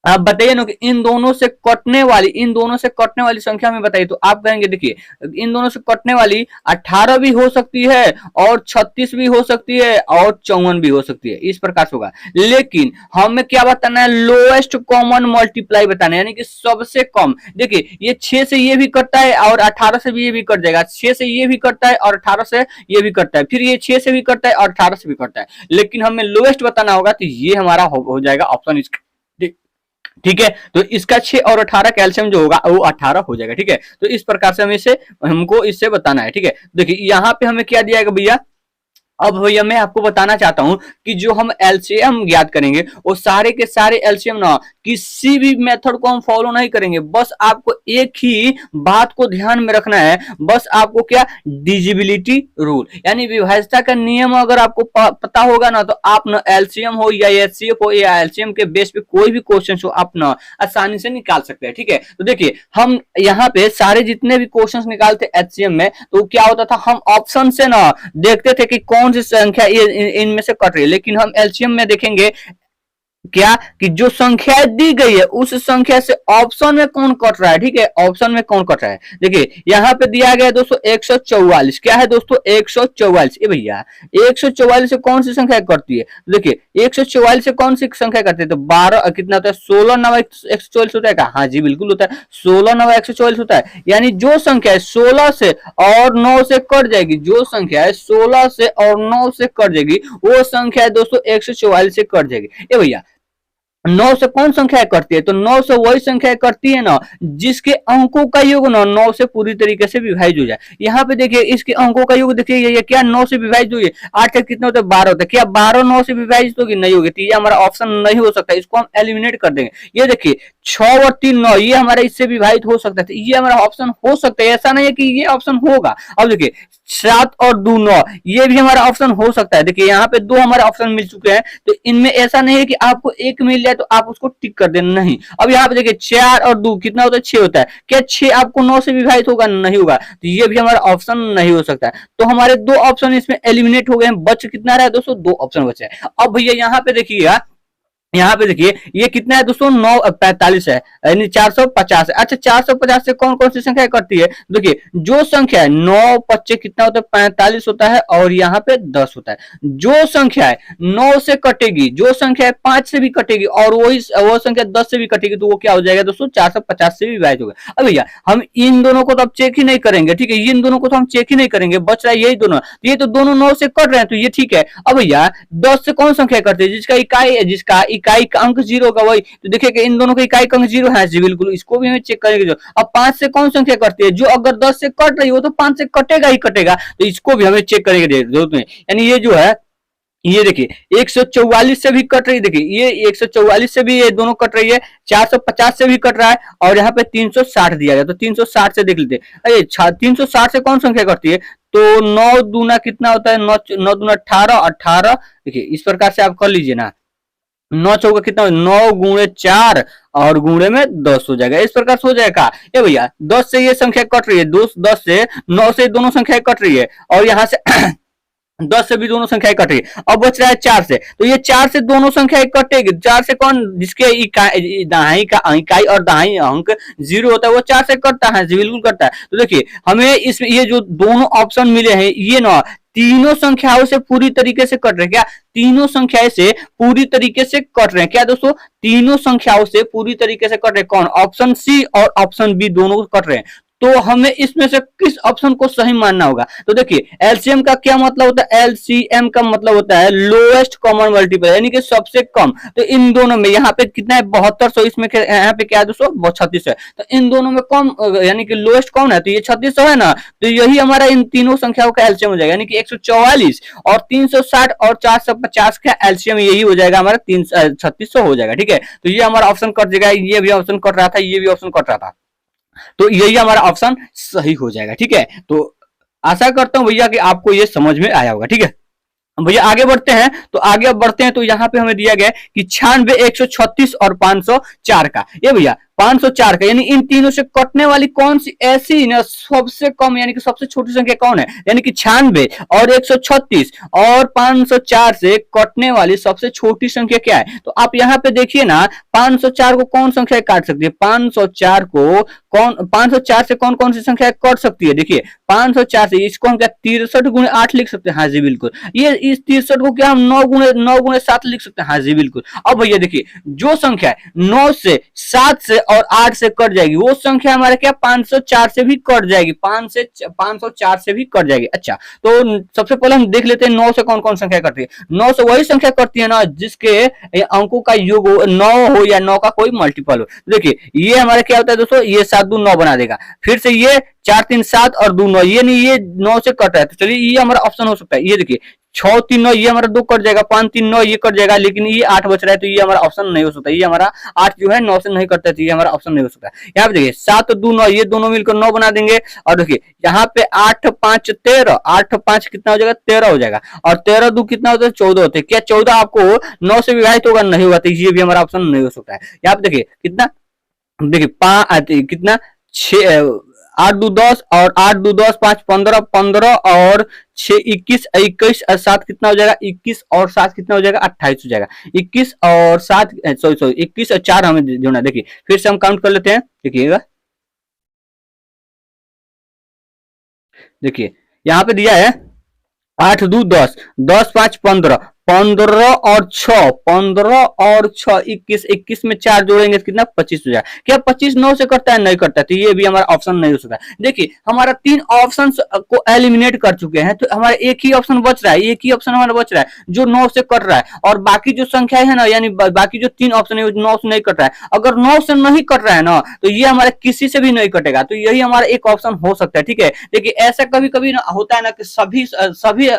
आप बताइए ना कि इन दोनों से कटने वाली संख्या में बताइए, तो आप कहेंगे देखिए इन दोनों से कटने वाली 18 भी हो सकती है और 36 भी हो सकती है और 54 भी हो सकती है, इस प्रकार से होगा। लेकिन हमें क्या बताना है, लोएस्ट कॉमन मल्टीप्लाई बताना है, यानी कि सबसे कम। देखिए ये 6 से ये भी कटता है और 18 से भी ये भी कट जाएगा, 6 से ये भी कटता है और 18 से ये भी कटता है, फिर ये 6 से भी कटता है और 18 से भी कटता है, लेकिन हमें लोएस्ट बताना होगा, तो ये हमारा हो जाएगा ऑप्शन इसका। ठीक है, तो इसका 6 और 18 कैल्शियम जो होगा वो 18 हो जाएगा। ठीक है, तो इस प्रकार से हमको इससे बताना है। ठीक है, देखिए यहाँ पे हमें क्या दिया गया भैया, अब भैया मैं आपको बताना चाहता हूं कि जो हम एलसीएम ज्ञात करेंगे वो सारे के सारे एलसीएम ना किसी भी मेथड को हम फॉलो नहीं करेंगे, बस आपको एक ही बात को ध्यान में रखना है, बस आपको क्या, डिजिबिलिटी रूल, यानी विभाज्यता का नियम अगर आपको पता होगा ना, तो आप ना एलसीएम हो या एचसीएफ हो या एलसीएम के बेस पे कोई भी क्वेश्चन हो आप ना आसानी से निकाल सकते हैं। ठीक है, तो देखिए हम यहाँ पे सारे जितने भी क्वेश्चन निकालते एचसीएम में, तो क्या होता था, हम ऑप्शन से ना देखते थे कि कौन सी संख्या इनमें से कट रही है, लेकिन हम एलसीएम में देखेंगे क्या कि जो संख्या दी गई है उस संख्या से ऑप्शन में कौन कट रहा है। ठीक है, ऑप्शन में कौन कट रहा है, देखिए यहाँ पे दिया गया है दोस्तों 144, क्या है दोस्तों 144, ये भैया 144 से कौन सी संख्या कटती है, देखिए 144 से कौन सी संख्या करती है, तो 12 कितना होता है, 16 9 144 होता है क्या, हाँ जी बिल्कुल होता है, 16 9 144 होता है, यानी जो संख्या है 16 से और 9 से कट जाएगी, जो संख्या है 16 से और 9 से कट जाएगी वो संख्या है दोस्तों 144 से कट जाएगी। ये भैया 9 से कौन संख्या कटती है, तो 9 से वही संख्या कटती है ना जिसके अंकों का योग ना 9 से पूरी तरीके से विभाजित हो जाए। यहाँ पे देखिए इसके अंकों का योग देखिए ये क्या 9 से विभाजित हुई है, 8 से कितना होता है 12 होता है, क्या 12 9 से विभाजित होगी, नहीं होगी, तो ये हमारा ऑप्शन नहीं हो सकता, इसको हम एलिमिनेट कर देंगे। ये देखिए 6 और 3 9 ये हमारा इससे विभाजित हो सकता है, ये हमारा ऑप्शन हो सकता है, ऐसा नहीं है कि ये ऑप्शन होगा। अब देखिए 7 और 2 9 ये भी हमारा ऑप्शन हो सकता है, देखिए यहाँ पे 2 हमारे ऑप्शन मिल चुके हैं, तो इनमें ऐसा नहीं है कि आपको एक मिल जाए तो आप उसको टिक कर देना, नहीं। अब यहाँ पे देखिए 4 और 2 कितना होता है 6 होता है, क्या 6 आपको 9 से विभाजित होगा, नहीं होगा, तो ये भी हमारा ऑप्शन नहीं हो सकता है। तो हमारे 2 ऑप्शन इसमें एलिमिनेट हो गए हैं, बच कितना रहा है दोस्तों, 2 ऑप्शन बचे हैं। अब भैया यहाँ पे देखिएगा यहाँ पे देखिए ये कितना है दोस्तों, 945 है, यानी 450 है। अच्छा 450 से कौन कौन सी संख्या कटती है, देखिए जो संख्या है 9 25 कितना होता है 45 होता है, और यहाँ पे 10 होता है। जो संख्या है 9 से कटेगी, जो संख्या है 5 से भी कटेगी, और वही वो संख्या 10 से भी कटेगी, तो वो क्या हो जाएगा दोस्तों, 450 से भी विभाजित होगा। अब भैया हम इन दोनों को तो अब चेक ही नहीं करेंगे, ठीक है, इन दोनों को तो हम चेक ही नहीं करेंगे, बच रहा है यही दोनों, ये तो दोनों 9 से कट रहे हैं, तो ये ठीक है। अब भैया 10 से कौन संख्या करती है, जिसका इकाई का अंक 0 होगा वही, तो देखिए कि इन दोनों का इकाई का अंक 0 है जी, बिल्कुल इसको भी हमें चेक करेंगे। जो अब 5 से कौन संख्या करती है, जो अगर 10 से कट रही हो तो 5 से कटेगा ही कटेगा, तो इसको भी हमें चेक करेंगे जरूरत में। यानी ये जो है, ये देखिए 144 से भी कट रही है, देखिए ये 144 से भी ये दोनों कट रही है, 450 से भी कट रहा है, और यहाँ पे 360 दिया गया, तो 360 से देख लेते हैं। अरे 360 से कौन संख्या करती है, तो 9 दूना कितना होता है, 9 दूना 18, 18, देखिए इस प्रकार से आप कर लीजिए ना, 9 चौका कितना, 9 गुणे 4 और गुणे में 10 हो जाएगा, इस प्रकार से हो जाएगा। ये भैया 10 से ये संख्या कट रही है, 10 से 9 से दोनों संख्या कट रही है, और यहाँ से 10 से भी दोनों संख्याएं कट रही है। अब बच रहा है 4 से, तो ये 4 से दोनों संख्याएं कटेगी, 4 से कौन, जिसके दाहिनी का इकाई और दाहिनी अंक 0 होता है वो 4 से कटता है, बिल्कुल कटता है। तो देखिए हमें इसमें ये जो दोनों ऑप्शन मिले हैं, ये ना तीनों संख्याओं से पूरी तरीके से कट रहे हैं क्या, तीनों संख्याएं से पूरी तरीके से कट रहे हैं क्या दोस्तों, तीनों संख्याओं से पूरी तरीके से कट रहे हैं, कौन, ऑप्शन सी और ऑप्शन बी दोनों कट रहे हैं। तो हमें इसमें से किस ऑप्शन को सही मानना होगा, तो देखिए एलसीएम का क्या मतलब होता है, एलसीएम का मतलब होता है लोएस्ट कॉमन मल्टीपल, यानी कि सबसे कम। तो इन दोनों में यहाँ पे कितना है 7200, इसमें यहाँ पे क्या है दोस्तों 36 है, तो इन दोनों में कम यानी कि लोएस्ट कौन है, तो ये 3600 है ना, तो यही हमारा इन तीनों संख्याओं का एलसीएम हो जाएगा, यानी कि 144 और 360 और 450 का एलसीएम यही हो जाएगा हमारा 3600 हो जाएगा, ठीक है। तो ये हमारा ऑप्शन कट जाएगा, ये भी ऑप्शन कट रहा था, ये भी ऑप्शन कट रहा था, तो यही हमारा ऑप्शन सही हो जाएगा, ठीक है। तो आशा करता हूं भैया कि आपको ये समझ में आया होगा, ठीक है। भैया आगे बढ़ते हैं, तो आगे अब बढ़ते हैं, तो यहाँ पे हमें दिया गया कि 96 136 और 504 का, ये भैया 504 का, यानी इन तीनों से कटने वाली कौन सी ऐसी ना सबसे कम यानी कि सबसे छोटी संख्या कौन है, यानी कि 96 और 136 और 504 से कटने वाली सबसे छोटी संख्या क्या है। तो आप यहाँ पे देखिए ना 504 को कौन संख्या काट सकती है, 504 को कौन, 504 से कौन कौन सी संख्या कट सकती है, देखिए 504 से इसको हम क्या 63 गुणे 8 लिख सकते हैं, हाँ जी बिल्कुल। ये इस 63 को क्या हम 9 गुणे 7 लिख सकते हैं, हाँ जी बिल्कुल। अब भैया देखिए जो संख्या है 9 से 7 से और 8 से कट जाएगी, वो संख्या हमारे क्या 504 से भी कट जाएगी, 504 से भी कट जाएगी। अच्छा तो सबसे पहले हम देख लेते हैं 9 से कौन कौन संख्या करती है। 9 से वही संख्या करती है ना जिसके अंकों का योग 9 हो या 9 का कोई मल्टीपल हो। देखिए ये हमारे क्या होता है दोस्तों, ये 7 दूनी 9 बना देगा, फिर से ये 4 3 7 और 2 9, ये नहीं, ये 9 से कट रहा है, तो चलिए ये हमारा ऑप्शन हो सकता है। ये देखिए 6 3 9 ये हमारा 2 कट जाएगा, 5 3 9 ये कट जाएगा, लेकिन ये 8 बच रहा है, तो ये हमारा ऑप्शन नहीं हो सकता, ये हमारा 8 जो है 9 से नहीं कटता, तो ये हमारा ऑप्शन नहीं हो सकता। यहाँ पे देखिए 7 2 9 ये दोनों मिलकर 9 बना देंगे, और देखिए यहाँ पे 8 5 13, 8 5 कितना हो जाएगा 13 हो जाएगा, और 13 2 कितना होता है 14 होते हैं। क्या 14 आपको 9 से विभाजित होगा, नहीं होगा, तो ये भी हमारा ऑप्शन नहीं हो सकता है। यहाँ पे देखिए कितना, देखिए 5 कितना 6 8 2 10 और 8 2 10 5 15 15 और 6 21 21 और 7 कितना हो जाएगा 21 और 7 कितना हो जाएगा 28 हो जाएगा। 21 और 7 सॉरी 21 और 4 हमें जोड़ना, देखिए फिर से हम काउंट कर लेते हैं, देखिएगा देखिए यहाँ पे दिया है 8 2 10 10 5 15 15 और 6 15 और 6 21 21 में 4 जोड़ेंगे तो कितना 25 हो जाएगा। क्या 25 9 से करता है, नहीं करता, तो ये भी हमारा ऑप्शन नहीं हो सकता। देखिए हमारा 3 ऑप्शन को एलिमिनेट कर चुके हैं, तो हमारा एक ही ऑप्शन बच रहा है, एक ही ऑप्शन हमारा बच रहा है जो 9 से कट रहा है, और बाकी जो संख्या है ना, यानी बाकी जो 3 ऑप्शन है 9 से नहीं कट रहा है। अगर 9 से नहीं कट रहा है ना, तो ये हमारे किसी से भी नहीं कटेगा, तो यही हमारा एक ऑप्शन हो सकता है, ठीक है। देखिए ऐसा कभी कभी होता है ना कि सभी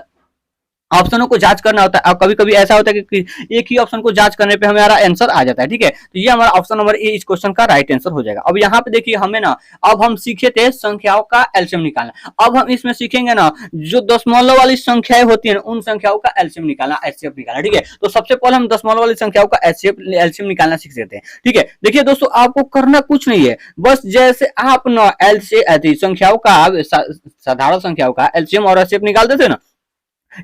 ऑप्शनों को जांच करना होता है, और कभी कभी ऐसा होता है कि एक ही ऑप्शन को जांच करने पे हमारा आंसर आ जाता है, ठीक है। तो ये हमारा ऑप्शन नंबर ए इस क्वेश्चन का राइट आंसर हो जाएगा। अब यहाँ पे देखिए हमें ना, अब हम सीखे थे संख्याओं का एलसीएम निकालना, अब हम इसमें सीखेंगे ना जो दशमलव वाली संख्याएं होती है उन संख्याओं का एलसीएम निकालना, एचसीएफ निकालना, ठीक है। तो सबसे पहले हम दशमलव वाली संख्याओं का एलसीएम निकालना सीख लेते हैं, ठीक है। देखिए दोस्तों आपको करना कुछ नहीं है, बस जैसे आप ना संख्याओं का साधारण संख्याओं का एलसीएम और एचसीएफ निकालते थे ना,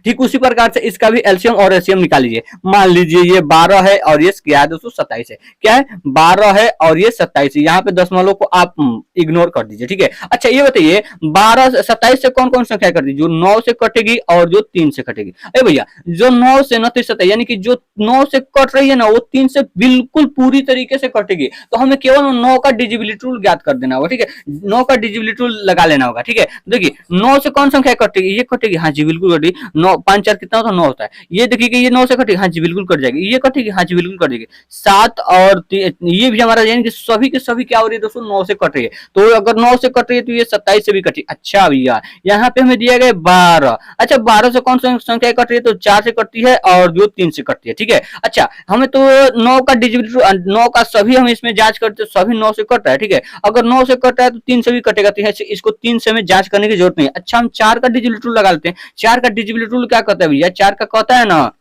ठीक उसी प्रकार से इसका भी एलसीएम और एलसीएम निकाल लीजिए। मान लीजिए ये 12 है और ये क्या है दोस्तों 27 है। क्या है 12 है और ये 27 है। यहाँ पे दशमलव को आप इग्नोर कर दीजिए। ठीक है, अच्छा ये बताइए 12 27 से कौन कौन संख्या कट दी, जो 9 से कटेगी और जो 3 से कटेगी। अरे भैया जो 9 से 29 27 यानी कि जो 9 से कट रही है ना वो 3 से बिल्कुल पूरी तरीके से कटेगी। तो हमें केवल 9 का डिजिबिलिटी रूल ज्ञात कर देना होगा। ठीक है, 9 का डिजिबिलिटी रूल लगा लेना होगा। ठीक है, देखिए 9 से कौन संख्या कटेगी, ये कटेगी, हाँ जी बिल्कुल कटेगी। 9 5 4 कितना होता है 9 होता है। ये देखिए कि ये 9 से कटेगी, हाँ जी बिल्कुल कट जाएगी। ये कटेगी, हाँ जी बिल्कुल कट जाएगी। 7 और ये भी हमारा यानी कि सभी के सभी क्या हो रही है दोस्तों 9 से कट रही है। तो अगर 9 से कट रही है तो ये 27 से भी कटी। अच्छा भैया यहाँ पे हमें दिया गया 12। अच्छा 12 से कौन सी संख्या कट रही है, तो 4 से कटती है और जो 3 से कटती है। ठीक है, अच्छा हमें तो 9 का डिजिबिलिटी 9 का सभी हम इसमें जांच करते हैं, सभी 9 से कट रहा है। ठीक है, अगर 9 से कट रहा है तो 3 से भी कटेगा, तो इसको 3 से हमें जांच करने की जरूरत नहीं है। अच्छा हम 4 का डिजिबिलिटी लगा लेते हैं। 4 का डिजिबिलिटी रूल क्या कहता है भैया, 4 का कहता है ना,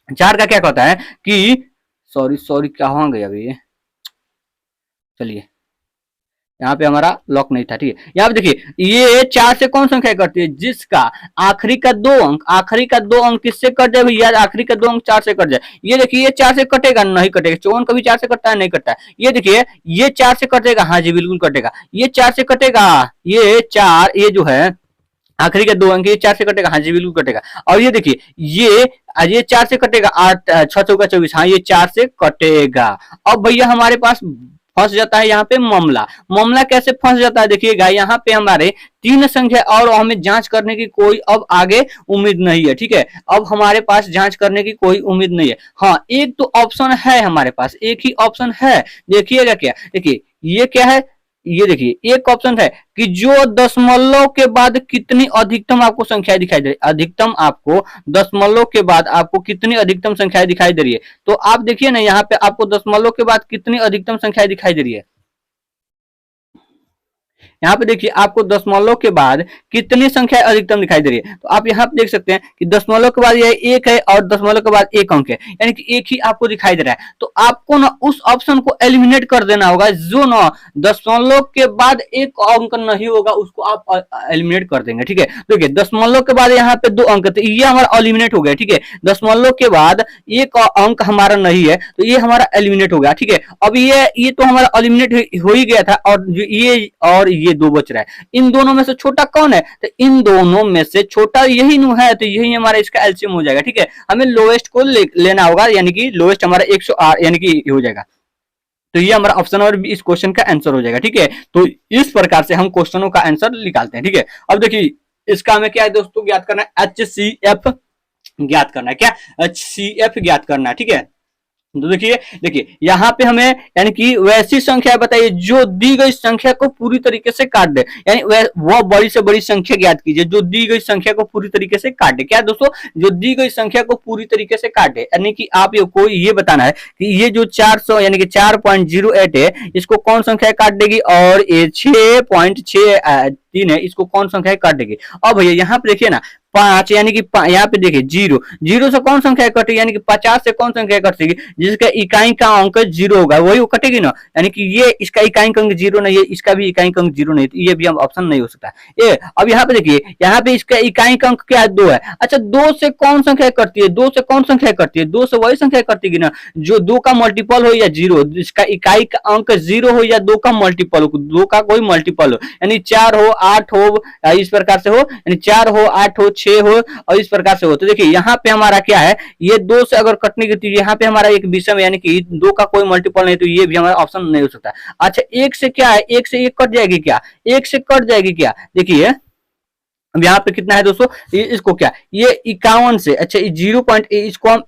4 का क्या कहता है कि सॉरी सॉरी क्या हो गया अभी, चलिए यहाँ पे हमारा लॉक नहीं था। ठीक है, यहाँ पे देखिए ये 4 से कौन संख्या करती है, जिसका आखिरी का 2 अंक, आखिरी का 2 अंक किससे कट जाए भैया, आखिरी का 2 अंक 4 से कट जाए। ये देखिए ये 4 से कटेगा नहीं कटेगा, 54 कभी 4 से कटता है नहीं कटता है। ये देखिए ये 4 से कटेगा, हाँ जी बिल्कुल कटेगा। ये 4 से कटेगा, ये 4 ये जो है आखिरी का 2 अंक ये 4 से कटेगा, हाँ जी बिल्कुल कटेगा। और ये देखिए ये 4 से कटेगा, 8 6 चौका 24, हाँ ये 4 से कटेगा। अब भैया हमारे पास फंस जाता है यहाँ पे मामला। मामला कैसे फंस जाता है देखिएगा, यहाँ पे हमारे 3 संख्या और हमें जांच करने की कोई अब आगे उम्मीद नहीं है। ठीक है, अब हमारे पास जांच करने की कोई उम्मीद नहीं है। हाँ एक तो ऑप्शन है हमारे पास, एक ही ऑप्शन है, देखिएगा क्या, देखिए ये क्या है, ये देखिए एक ऑप्शन है कि जो दशमलव के बाद कितनी अधिकतम आपको संख्याएं दिखाई दे रही है, अधिकतम आपको दशमलव के बाद आपको कितनी अधिकतम संख्याएं दिखाई दे रही है। तो आप देखिए ना यहाँ पे आपको दशमलव के बाद कितनी अधिकतम संख्याएं दिखाई दे रही है। यहाँ पे देखिए आपको दशमलव के बाद कितनी संख्या अधिकतम दिखाई दे रही है। तो आप यहाँ पे देख सकते हैं कि दशमलव के बाद यह 1 है और दशमलव के बाद 1 अंक है, यानी कि 1 ही आपको दिखाई दे रहा है। तो आपको ना उस ऑप्शन को एलिमिनेट कर देना होगा, जो ना दशमलव के बाद 1 अंक नहीं होगा उसको आप एलिमिनेट कर देंगे। ठीक है, देखिए दशमलव के बाद यहाँ पे 2 अंक, तो ये हमारा एलिमिनेट हो गया। ठीक है, दशमलव के बाद 1 अंक हमारा नहीं है तो ये हमारा एलिमिनेट हो गया। ठीक है, अब ये तो हमारा एलिमिनेट हो ही गया था, और ये 2 बच रहा है। इन दोनों में से छोटा कौन है, तो इन दोनों में से छोटा यही नु है, तो यही हमारा इसका एलसीएम हो जाएगा। ठीक है, हमें लोएस्ट को लेना होगा, यानी कि लोएस्ट हमारा 108 यानी कि हो जाएगा। तो ये हमारा ऑप्शन और इस क्वेश्चन का आंसर हो जाएगा। ठीक है, तो इस प्रकार से हम क्वेश्चनों का आंसर निकालते हैं। ठीक है, अब देखिए इसका हमें क्या है दोस्तों ज्ञात करना है, HCF ज्ञात करना है। क्या HCF ज्ञात करना है। ठीक है, तो देखिए यहाँ पे हमें यानी कि वैसी संख्या बताइए जो दी गई संख्या को पूरी तरीके से काट दे, यानी वह बड़ी से बड़ी संख्या ज्ञात कीजिए जो दी गई संख्या को पूरी तरीके से काट दे। क्या दोस्तों, जो दी गई संख्या को पूरी तरीके से काट दे, यानी कि आप ये बताना है कि ये जो 400 यानी कि 4.08 है इसको कौन संख्या काट देगी, और ये 6.63 है इसको कौन संख्या काट देगी। अब भैया यहाँ पे देखिए ना 5 यानी कि यहाँ पे देखिए 0 से कौन संख्या कटेगी, यानी कि 50 से कौन संख्या कटेगी, जिसका इकाई का अंक 0 होगा वही वो कटेगी ना, यानी कि ये इसका इकाई अंक 0 नहीं है, इसका भी इकाई अंक 0 नहीं, तो ये भी हम ऑप्शन नहीं हो सकता। ये अब यहाँ पे देखिए यहाँ पे इसका इकाई अंक क्या है 2 है। अच्छा 2 से कौन संख्या करती है, 2 से कौन संख्या करती है, 2 से वही संख्या करती है ना जो 2 का मल्टीपल हो या 0, जिसका इकाई का अंक 0 हो या 2 का मल्टीपल हो, 2 का कोई मल्टीपल हो, यानी 4 हो 8 हो इस प्रकार से हो, यानी 4 हो 8 हो 6 हो और इस प्रकार से हो। तो देखिए यहाँ पे हमारा क्या है, ये 2 से अगर कटने की तो यहाँ पे हमारा एक विषम यानी कि 2 का कोई मल्टीपल नहीं, तो ये भी हमारा ऑप्शन नहीं हो सकता। अच्छा 1 से क्या है, 1 से 1 कट जाएगी क्या, 1 से कट जाएगी क्या, देखिए अब यहाँ पे कितना है दोस्तों, इसको क्या ये 51 से, अच्छा 0 पॉइंट इसको हम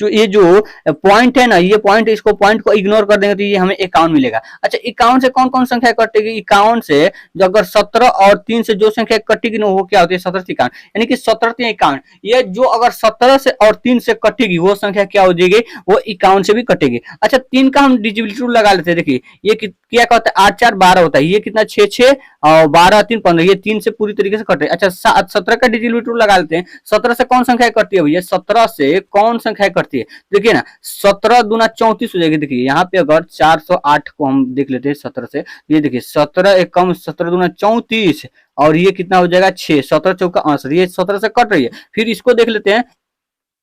ये जो पॉइंट है ना, ये पॉइंट इसको पॉइंट को इग्नोर कर देंगे तो ये हमें 51 मिलेगा। अच्छा 51 से कौन कौन संख्या कटेगी, 51 से जो अगर 17 और 3 से जो संख्या कटेगी ना वो क्या होती है 17 से 51, यानी कि 17 से 51, ये जो अगर 17 से और 3 से कटेगी वो संख्या क्या हो जाएगी, वो 51 से भी कटेगी। अच्छा 3 का हम डिजिबिलिटी रूल लगा लेते हैं, देखिए ये क्या होता है 8 4 12 होता है, ये कितना 6 6 और 12 3 15, ये 3 से पूरी तरीके से कटे। अच्छा 17 का डिजिबिलिटी रूल लगा लेते हैं, 17 से कौन संख्या कटती है भैया, 17 से कौन संख्या संख्या कटती है, देखिए ना 17 दूना 34 हो जाएगी। देखिए यहाँ पे अगर 408 को हम देख लेते हैं 17 से, ये देखिए 17 एकम 17 दूना 34 और ये कितना हो जाएगा 6, 17 चौका 68, ये 17 से कट रही है। फिर इसको देख लेते हैं,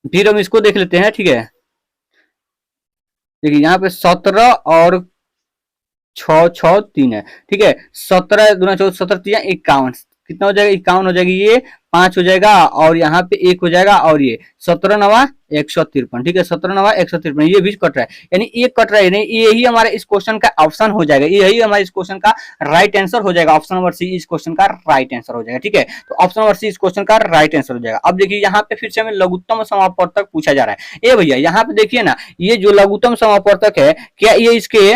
फिर हम इसको देख लेते हैं, ठीक है। देखिए यहाँ पे 17 और 6 6 3 है, ठीक है। 17 दूना 14, 17 51, कितना हो जाएगा 51 हो जाएगी, ये 5 हो जाएगा और यहाँ पे 1 हो जाएगा और ये 17 नवा 153, ठीक है। 17 नवा 153, ये भी कट रहा है, यानी ये कट रहा है नहीं, यही हमारे इस क्वेश्चन का ऑप्शन हो जाएगा, यही हमारे इस क्वेश्चन का राइट आंसर हो जाएगा। ऑप्शन नंबर सी इस क्वेश्चन का राइट आंसर हो जाएगा, ठीक है। तो ऑप्शन नंबर सी इस क्वेश्चन का राइट आंसर हो जाएगा। अब देखिए यहाँ पे फिर से हमें लघुत्तम समापवर्तक पूछा जा रहा है। ये भैया यहाँ पे देखिए ना, ये जो लघुत्तम समापवर्तक है, क्या ये इसके,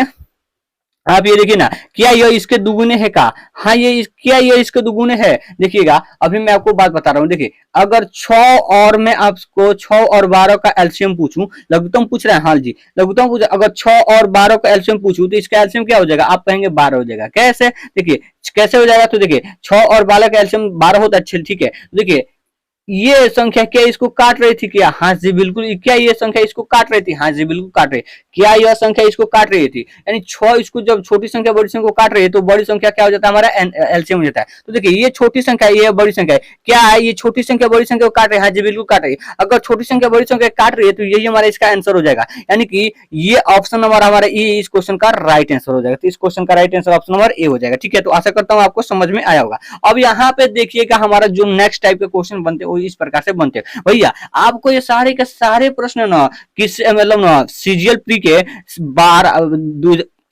आप ये देखिए ना, क्या ये इसके दुगुने है का? हाँ क्या ये इसके दुगुने है? देखिएगा अभी मैं आपको बात बता रहा हूँ। देखिए अगर 6 और मैं आपको 6 और 12 का एलसीएम पूछूं, लघुत्तम पूछ रहा है, हाँ जी लघुत्तम पूछ, अगर 6 और 12 का एलसीएम पूछूं तो इसका एलसीएम क्या हो जाएगा? आप कहेंगे 12 हो जाएगा। कैसे? देखिए कैसे हो जाएगा, तो देखिए 6 और 12 का एलसीएम 12 होता है, ठीक है। देखिए ये संख्या क्या इसको काट रही थी क्या? हाँ जी बिल्कुल। क्या ये संख्या इसको काट रही थी? हाँ जी बिल्कुल काट रही। क्या यह संख्या इसको काट रही थी? यानी 6 इसको, जब छोटी संख्या बड़ी संख्या को काट रही है तो बड़ी संख्या क्या हो जाता है? हमारा एलसीएम हो जाता है। तो देखिए ये छोटी संख्या, ये बड़ी संख्या है, क्या है? ये छोटी संख्या बड़ी संख्या को काट रही है, हाँ जी बिल्कुल काट रही है। अगर छोटी संख्या बड़ी संख्या काट रही है तो यही हमारा इसका आंसर हो जाएगा, यानी कि ये ऑप्शन नंबर हमारा ए इस क्वेश्चन का राइट आंसर हो जाएगा। तो इस क्वेश्चन का right answer option number A हो जाएगा, ठीक है। तो आशा करता हूँ आपको समझ में आया होगा। अब यहाँ पे देखिएगा हमारा जो नेक्स्ट टाइप के क्वेश्चन बनते हैं वो इस प्रकार से बनते हैं। भैया आपको ये सारे के सारे प्रश्न ना किस मतलब ना सीजीएल प्री के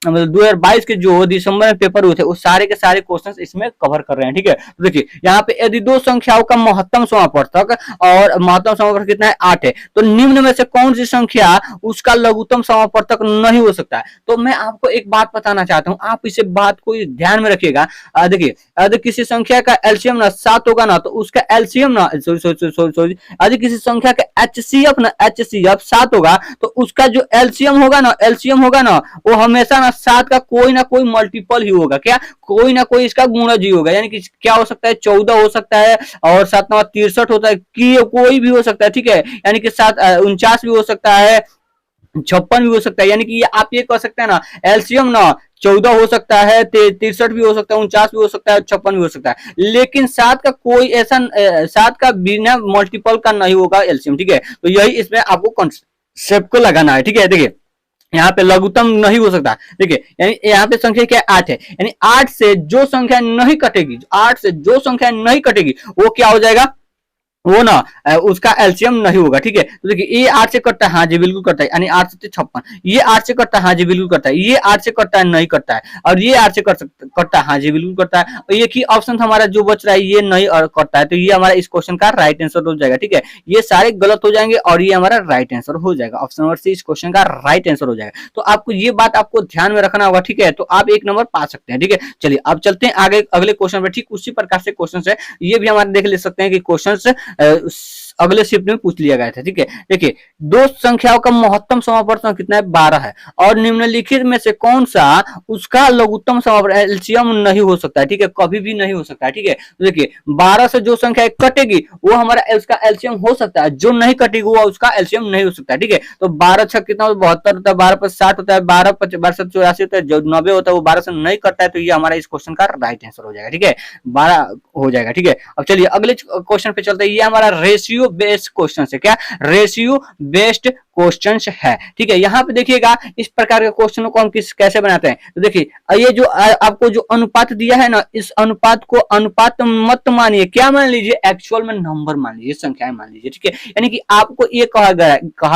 2022 के जो दिसंबर में पेपर हुए थे उस सारे के सारे क्वेश्चंस इसमें कवर कर रहे हैं, ठीक है। तो देखिए यहाँ पे यदि दो संख्याओं का महत्तम समापवर्तक और महत्तम समापवर्तक कितना है 8 है, तो निम्न में से कौन सी संख्या उसका लघुत्तम समापवर्तक नहीं हो सकता है? तो मैं आपको एक बात बताना चाहता हूँ, आप इसे बात को ध्यान में रखिएगा। देखिए यदि किसी संख्या का एलसीएम ना 7 होगा ना, तो उसका एलसीएम ना सॉरी यदि किसी संख्या का एचसीएफ 7 होगा तो उसका जो एलसीएम होगा ना वो हमेशा ना 7 का कोई ना कोई मल्टीपल ही होगा। क्या? कोई ना कोई इसका गुणज ही होगा, यानी कि क्या हो सकता है? 14 हो सकता है और 7 9 63 होता है, कि कोई भी हो सकता है, ठीक है। यानी कि 7 49 भी हो सकता है, 56 भी हो सकता है। यानी कि आप ये कह सकते हैं ना एलसीएम ना 14 हो सकता है, 63 भी हो सकता है, 49 भी हो सकता है, 56 भी हो सकता है, लेकिन 7 का कोई ऐसा 7 का बिना मल्टीपल का नहीं होगा एलसीएम, ठीक है। तो यही इसमें आपको कॉन्सेप्ट को लगाना है, ठीक है। देखिए यहाँ पे लघुत्तम नहीं हो सकता, देखिए यानी यहाँ पे संख्या क्या 8 है, यानी 8 से जो संख्या नहीं कटेगी, 8 से जो संख्या नहीं कटेगी वो क्या हो जाएगा? वो ना उसका एलसीएम नहीं होगा, ठीक है। तो देखिए ये 8 से कटता है, हाँ जी बिल्कुल करता है, यानी 8 से 56। ये 8 से कटता है, हाँ जी बिल्कुल करता है। ये 8 से कटता है, नहीं करता है। और ये 8 से कटता है, हाँ जी बिल्कुल करता है। और एक ही ऑप्शन हमारा जो बच रहा है ये नहीं करता है, तो ये हमारा इस क्वेश्चन का राइट आंसर हो जाएगा, ठीक है। ये सारे गलत हो जाएंगे और ये हमारा राइट आंसर हो जाएगा। ऑप्शन नंबर सी इस क्वेश्चन का राइट आंसर हो जाएगा। तो आपको ये बात आपको ध्यान में रखना होगा, ठीक है। तो आप 1 नंबर पा सकते हैं, ठीक है। चलिए अब चलते हैं आगे अगले क्वेश्चन पर। ठीक उसी प्रकार से क्वेश्चन है, ये भी हमारे देख ले सकते हैं कि क्वेश्चन अगले शिफ्ट में पूछ लिया गया था, ठीक है। देखिए दो संख्याओं का महत्तम समापवर्तक कितना है? 12 है, और निम्नलिखित में से कौन सा उसका लघुत्तम समापवर्तक एलसीएम नहीं हो सकता है, ठीक है, कभी भी नहीं हो सकता है, ठीक है। तो देखिए 12 से जो संख्या कटेगी वो हमारा उसका एलसीएम हो सकता है, जो नहीं कटेगी वो उसका एलसीएम नहीं हो सकता है, ठीक है। तो 12 छक कितना होता है? 72 होता है, 12 5 60 होता है, 12 5 12 84 होता है, जो 90 होता है वो 12 से नहीं कटता है, तो ये हमारा इस क्वेश्चन का राइट आंसर हो जाएगा, ठीक है। 12 हो जाएगा, ठीक है। अब चलिए अगले क्वेश्चन पे चलते हैं। ये हमारा रेशियो बेस्ड क्वेश्चन है, क्या? रेशियो बेस्ड क्वेश्चन है, ठीक है। यहाँ पे देखिएगा इस प्रकार के क्वेश्चनों को हम कैसे बनाते हैं। तो देखिए ये जो आपको जो अनुपात दिया है ना, इस अनुपात को अनुपात मत मानिए, क्या मान लीजिए? एक्चुअल में नंबर मान लीजिए, संख्याएं मान लीजिए, ठीक है। यानी कि आपको ये कहा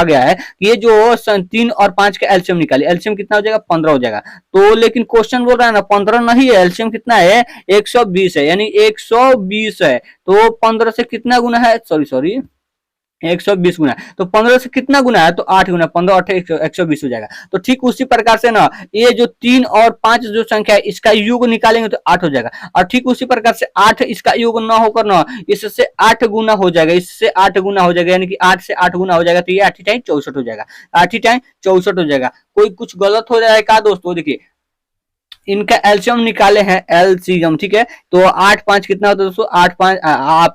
गया है कि ये जो 3 और 5 का एलसीएम निकालिए, एलसीएम कितना हो जाएगा? 15 हो जाएगा। तो लेकिन क्वेश्चन बोल रहा है ना 15 नहीं है, एलसीएम कितना है? 120 है, यानी 120 है। तो 15 से कितना गुना है? सॉरी 120 गुना, तो 15 से कितना गुना है? तो 8 गुना, 15 8 120 हो जाएगा। तो ठीक उसी प्रकार से ना ये जो 3 और 5 जो संख्या है इसका योग निकालेंगे तो 8 हो जाएगा, और ठीक उसी प्रकार से 8 इसका योग ना होकर ना इससे 8 गुना हो जाएगा, इससे 8 गुना हो जाएगा, यानी कि 8 से 8 गुना हो जाएगा, तो ये 8 टाइम 64 हो जाएगा, 8 टाइम 64 हो जाएगा। कोई कुछ गलत हो जाएगा दोस्तों? देखिए इनका एलसीएम निकाले हैं, एलसीएम, ठीक है। तो 8 5 कितना होता है दोस्तों, 8 5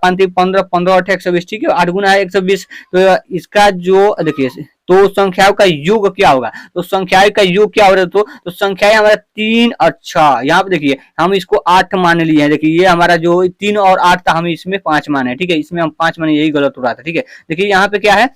5 3 15, 15 8 120, ठीक है, 8 गुना है 120। तो इसका जो देखिए, तो संख्याओं का योग क्या होगा, तो संख्याएं का योग क्या हो रहा है तो संख्याएं हमारा 3 और 6, यहाँ पे देखिए हम इसको 8 मान लिए हैं। देखिए ये हमारा जो 3 और 8 था, हम इसमें 5 माने, ठीक है, इसमें हम 5 माने, यही गलत हो रहा था, ठीक है। देखिए यहाँ पे क्या है,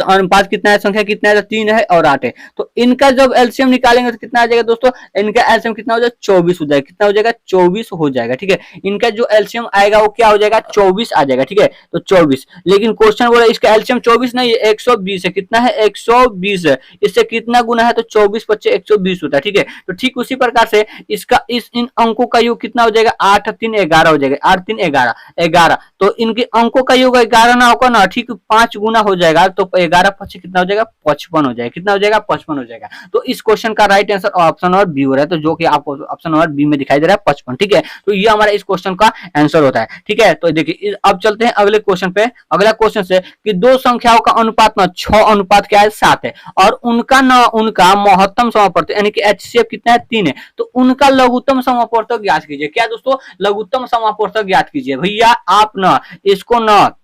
अनुपात कितना है, संख्या कितना है, तो 3 है और 8 है। तो इनका जब एलसीएम निकालेंगे तो कितना आ जाएगा दोस्तों, इनका एलसीएम कितना हो जाएगा, 24 हो जाएगा। कितना हो जाएगा, 24 हो जाएगा, ठीक है। इनका जो एलसीएम आएगा वो क्या हो जाएगा, 24 आ जाएगा, ठीक है। तो 24, लेकिन क्वेश्चन बोला इसका एलसीएम 24 नहीं है, 120 है। कितना है, 120 है। इससे कितना गुना है, तो 24 25 120 होता है, ठीक है। तो ठीक उसी प्रकार से इसका इन अंकों का योग कितना हो जाएगा, 8 3 11 हो जाएगा, 8 3 11 11। तो इनके अंकों का योग 11 ना होगा ना, ठीक 5 गुना हो जाएगा। तो 11 25 कितना हो जाएगा, 55 हो जाएगा। कितना हो जाएगा, 55 हो जाएगा। तो इस क्वेश्चन का right answer option number B हो रहा है, तो जो कि आपको ऑप्शन नंबर बी में दिखाई दे रहा है 55, ठीक है। तो ये हमारा इस क्वेश्चन का आंसर होता है, ठीक है। तो देखिए अब चलते हैं अगले क्वेश्चन पे। अगला क्वेश्चन से कि दो संख्याओं का अनुपात ना 6 अनुपात क्या है, 7 है, और उनका महत्तम समापवर्तक यानी कि एचसीएफ कितना है, 3 है। तो उनका लघुत्तम समापवर्तक ज्ञात कीजिए। क्या दोस्तों, लघुत्तम समापवर्तक ज्ञात कीजिए। भैया आप ना इसको ना,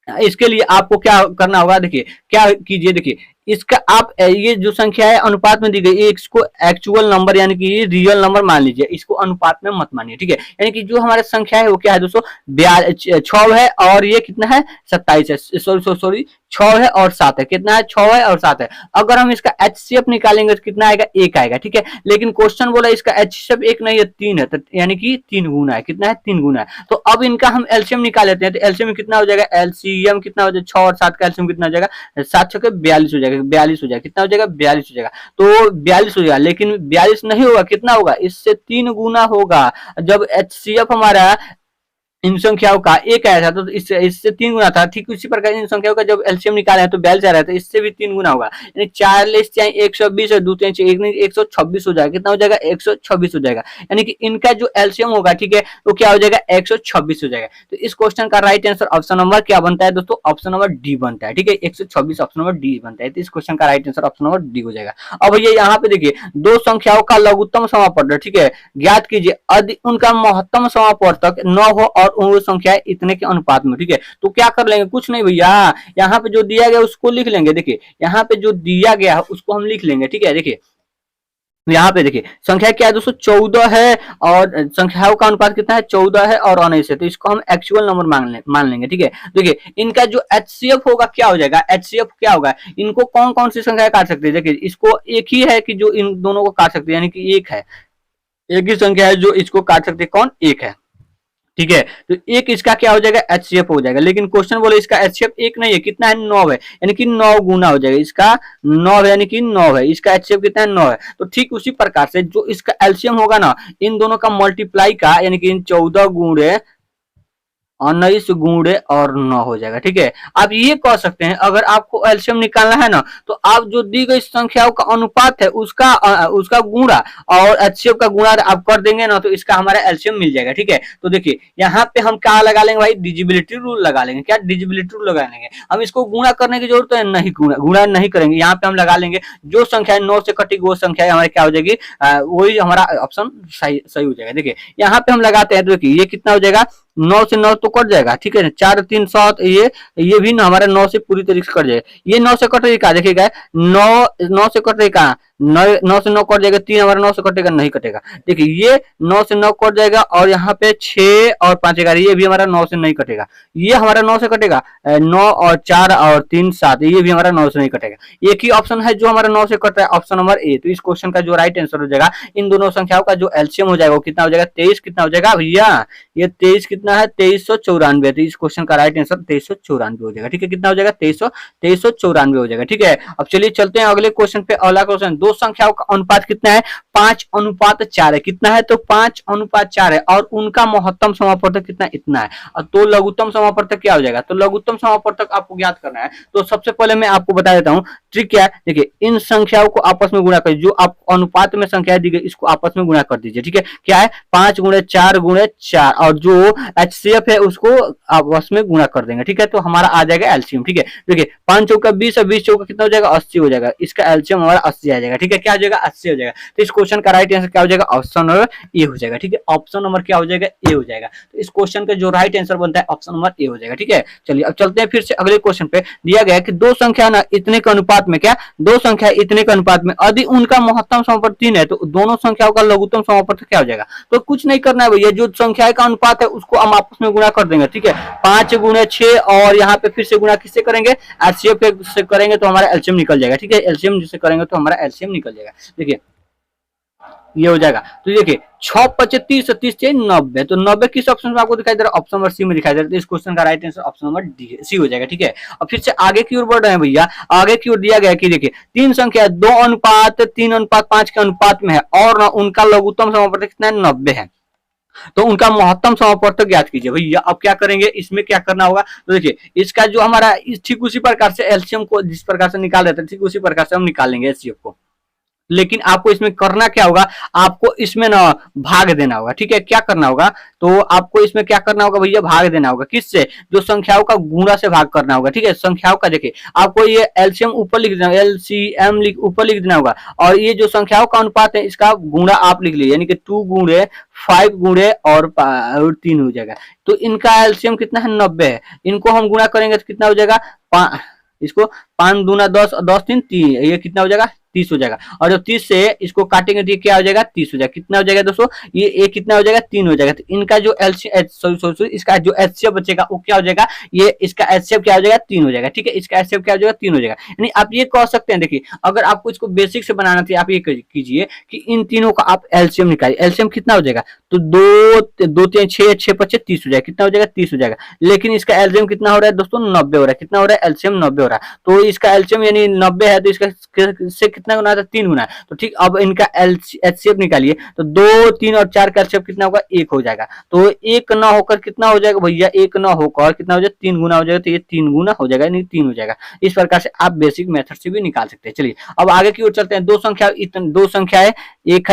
इसके लिए आपको क्या करना होगा, देखिए क्या कीजिए, देखिए इसका आप ये जो संख्या है अनुपात में दी गई, इसको एक्चुअल नंबर यानी कि रियल नंबर मान लीजिए, इसको अनुपात में मत मानिए, ठीक है। यानी कि जो हमारे संख्या है वो क्या है दोस्तों, 6 है और ये कितना है, 27 है, सॉरी 6 है और 7 है। कितना है, 6 है और 7 है। अगर हम इसका एचसीएफ निकालेंगे तो कितना आएगा, 1 आएगा, ठीक है। लेकिन क्वेश्चन बोला इसका एचसीएफ 1 नहीं है, 3 है, तो यानी कि 3 गुना है। कितना है, 3 गुना है। तो अब इनका हम एलसीएम निकाल लेते हैं। तो एलसीएम कितना हो जाएगा, एलसीएम कितना हो जाएगा, 6 और 7 का एलसीएम कितना हो जाएगा, 7 6 42 हो जाएगा, 42 हो जाएगा। कितना हो जाएगा, 42 हो जाएगा। तो 42 हो जाएगा, लेकिन 42 नहीं होगा, कितना होगा, इससे 3 गुना होगा। जब एचसीएफ हमारा इन संख्याओं का 1 आया था तो इससे 3 गुना था। ठीक उसी प्रकार इन संख्याओं का जब एलसीएम निकाला है तो 42 आ रहा है, तो इससे भी 3 गुना होगा। यानी 4 ले 120 और 2 3 126 हो जाएगा। कितना हो जाएगा, 126 हो जाएगा। यानी कि इनका जो एलसीएम होगा, ठीक है, तो क्या हो जाएगा, 126 हो जाएगा। तो इस क्वेश्चन का राइट आंसर ऑप्शन नंबर क्या बनता है दोस्तों, ऑप्शन नंबर डी बनता है, ठीक है। 126 ऑप्शन नंबर डी बनता है। तो इस क्वेश्चन का right answer option number D हो जाएगा। अब ये यहाँ पे देखिए, दो संख्याओं का लघुत्तम समापवर्तक, ठीक है, ज्ञात कीजिए यदि उनका महत्तम समापवर्तक 9 हो और वो संख्या इतने के अनुपात में, ठीक है। तो क्या कर लेंगे, कुछ नहीं भैया, यहाँ पे जो दिया गया उसको लिख लेंगे। देखिए यहाँ पे जो दिया गया है उसको हम लिख लेंगे, ठीक है। देखिए यहाँ पे देखिए संख्या क्या है दोस्तों, 14 है, और संख्याओं का अनुपात कितना है, 14 है और 19 है। तो इसको हम एक्चुअल नंबर मान लेंगे, ठीक है। देखिए इनका जो एचसीएफ होगा क्या हो जाएगा, एचसीएफ क्या होगा, इनको कौन कौन सी संख्या काट सकते हैं। देखिए इसको एक ही है कि जो इन दोनों को काट सकते हैं, यानी कि एक है, एक ही संख्या है जो इसको काट सकते हैं, कौन, एक है, ठीक है। तो एक इसका क्या हो जाएगा, एचसीएफ हो जाएगा। लेकिन क्वेश्चन बोले इसका एचसीएफ 1 नहीं है, कितना है, 9 है, यानी कि 9 गुना हो जाएगा। इसका 9 है, यानी कि 9 है, इसका एचसीएफ कितना है, 9 है। तो ठीक उसी प्रकार से जो इसका एलसीएम होगा ना, इन दोनों का मल्टीप्लाई का, यानी कि इन 14 गुणे 19 गुणे और 9 हो जाएगा, ठीक है। आप ये कह सकते हैं अगर आपको एलसीएम निकालना है ना, तो आप जो दी गई संख्याओं का अनुपात है उसका गुणा और एचसीएफ का गुणा आप कर देंगे ना, तो इसका हमारा एलसीएम मिल जाएगा, ठीक है। तो देखिए यहाँ पे हम क्या लगा लेंगे भाई, डिजिबिलिटी रूल लगा लेंगे। क्या, डिजिबिलिटी रूल लगा लेंगे। हम इसको गुणा करने की जरूरत है नहीं, गुणा नहीं करेंगे। यहाँ पे हम लगा लेंगे जो संख्या 9 से कटेगी वो संख्या हमारे क्या हो जाएगी, वही हमारा ऑप्शन सही हो जाएगा। देखिए यहाँ पे हम लगाते हैं, तो देखिए ये कितना हो जाएगा, 9 से 9 तो कट जाएगा, ठीक है। 4 3 7, ये भी ना हमारा 9 से पूरी तरीके से कट जाएगा। ये 9 से कट रहेगा, देखिएगा 9 से कट रहेगा, 9 से 9 कट जाएगा, 3 हमारा 9 से कटेगा, नहीं कटेगा। देखिए ये 9 से 9 कट जाएगा, और यहाँ पे 6 और 5 11, ये भी हमारा 9 से नहीं कटेगा। ये हमारा 9 से कटेगा, 9 और 4 और 3 7, ये भी हमारा 9 से नहीं कटेगा। एक ही ऑप्शन है जो हमारा 9 से कट रहा है, ऑप्शन नंबर ए। तो इस क्वेश्चन का जो राइट आंसर हो जाएगा, इन दोनों संख्याओं का जो एलसीएम हो जाएगा वो कितना हो जाएगा, 23। कितना हो जाएगा भैया, ये 23 कितना है, 2394। तो इस क्वेश्चन का राइट आंसर 2394 हो जाएगा, ठीक है। कितना हो जाएगा, 2394 हो जाएगा, ठीक है। अब चलिए चलते हैं अगले क्वेश्चन पे। अगला क्वेश्चन, दो संख्याओं का अनुपात कितना है, 5:4 है। कितना है, तो 5:4 है, और उनका महत्तम समापवर्तक कितना, इतना है। तो लघुत्तम समापवर्तक क्या हो जाएगा, तो लघुत्तम समापवर्तक आपको ज्ञात करना है। तो सबसे पहले मैं आपको बता देता हूँ ट्रिक क्या है। देखिए इन संख्याओं को आपस में गुणा कर, जो आप अनुपात में संख्या दी गई इसको आपस में गुणा कर दीजिए, ठीक है। क्या है, 5 गुणे 4 गुणे 4, और जो एचसीएफ है उसको आपस में गुणा कर देंगे, ठीक है। तो हमारा आ जाएगा एलसीएम, ठीक है। देखिए 5 चौका 20 और 20 चौका कितना हो जाएगा, 80 हो जाएगा। इसका एलसीएम हमारा 80 आ जाएगा। जाएगा। ठीक है, क्या हो जाएगा 80 हो जाएगा। तो इस क्वेश्चन का राइट आंसर क्या हो जाएगा, ऑप्शन नंबर ए हो जाएगा। ठीक है, ऑप्शन नंबर क्या हो जाएगा, ए हो जाएगा। तो इस क्वेश्चन का जो राइट आंसर बनता है ऑप्शन नंबर ए हो जाएगा। ठीक है, चलिए अब चलते हैं फिर से अगले क्वेश्चन पे। दिया गया है कि दो संख्या ना इतने के अनुपात में, क्या दो संख्या इतने के अनुपात में यदि उनका महत्तम समापन 3 है तो दोनों संख्याओं का लघुत्तम समापन क्या हो जाएगा। तो कुछ नहीं करना है भैया, जो संख्या का अनुपात है उसको हम आपस में गुणा कर देंगे। ठीक है, 5 गुणे 6 और यहाँ पे फिर से गुणा किससे करेंगे, एचसीएफ से करेंगे तो हमारा एलसीएम निकल जाएगा। ठीक है, एलसीएम जिससे करेंगे तो हमारा एलसीएम निकल जाएगा। देखिए ये हो जाएगा। तो देखिए 6 5 30 30 से 90, तो 90 किस ऑप्शन में आपको दिखाई दे रहा है, ऑप्शन नंबर सी में दिखाई दे रहा है। तो इस क्वेश्चन का right answer option number D C हो जाएगा। ठीक है, और फिर से आगे की ओर बढ़ रहे हैं भैया। आगे की ओर दिया गया कि देखिए तीन संख्या 2:3:5 के अनुपात में है और उनका लघुत्तम समापन कितना है, 90 है। तो उनका महत्तम समापवर्तक ज्ञात कीजिए। भैया अब क्या करेंगे, इसमें क्या करना होगा, तो देखिए इसका जो हमारा ठीक उसी प्रकार से एलसीएम को जिस प्रकार से निकाल देते हैं ठीक उसी प्रकार से हम निकाल लेंगे एचसीएफ को। लेकिन आपको इसमें करना क्या होगा, आपको इसमें ना भाग देना होगा। ठीक है, क्या करना होगा, तो आपको इसमें क्या करना होगा भैया, भाग देना होगा। किससे, जो संख्याओं का गुणा से भाग करना होगा। ठीक है, संख्याओं का देखिए आपको ये एलसीएम ऊपर लिख देना, एलसीएम ऊपर लिख देना होगा और ये जो संख्याओं का अनुपात है इसका गुणा आप लिख लीजिए, यानी कि 2 गुणे 5 गुणे और 3 हो जाएगा। तो इनका एलसीएम कितना है, 90 है। इनको हम गुणा करेंगे तो कितना हो जाएगा, इसको 5 दूना 10 और 10 3 3, ये कितना हो जाएगा, 30 हो जाएगा। और जब 30 से इसको काटेंगे तो ये क्या हो जाएगा, 30 हो जाएगा। कितना हो जाएगा दोस्तों, ये कितना हो जाएगा, 3 हो जाएगा। तो इनका जो इसका जो एचसीएफ बचेगा वो क्या हो जाएगा, ये इसका एचसीएफ क्या हो जाएगा, 3 हो जाएगा। ठीक है, इसका एचसीएफ क्या हो जाएगा, 3 हो जाएगा। यानी आप ये कह सकते हैं, देखिए अगर आपको इसको बेसिक से बनाना था आप ये कीजिए कि इन तीनों का आप एलसीएम निकालिए। एलसीएम कितना हो जाएगा, तो 2 3 6 6 5 30 हो जाएगा। कितना हो जाएगा, 30 हो जाएगा। लेकिन इसका एलसीएम कितना हो रहा है दोस्तों, 90 हो रहा है। कितना हो रहा है, एलसीएम 90 हो रहा है। तो इसका एलसीएम यानी 90 है तो इसका से कितना गुना है, 3 गुना है। तो ठीक, अब इनका एचसीएफ निकालिए। तो 2 3 और 4 का एचसीएफ कितना होगा, 1 हो जाएगा। तो 1 ना होकर कितना हो जाएगा भैया, 1 ना होकर कितना हो जाएगा, 3 गुना हो जाएगा। तो ये 3 गुना हो जाएगा, नहीं 3 हो जाएगा। इस प्रकार से आप बेसिक मेथड से भी निकाल सकते हैं। चलिए अब आगे की ओर चलते हैं। दो संख्या है, एक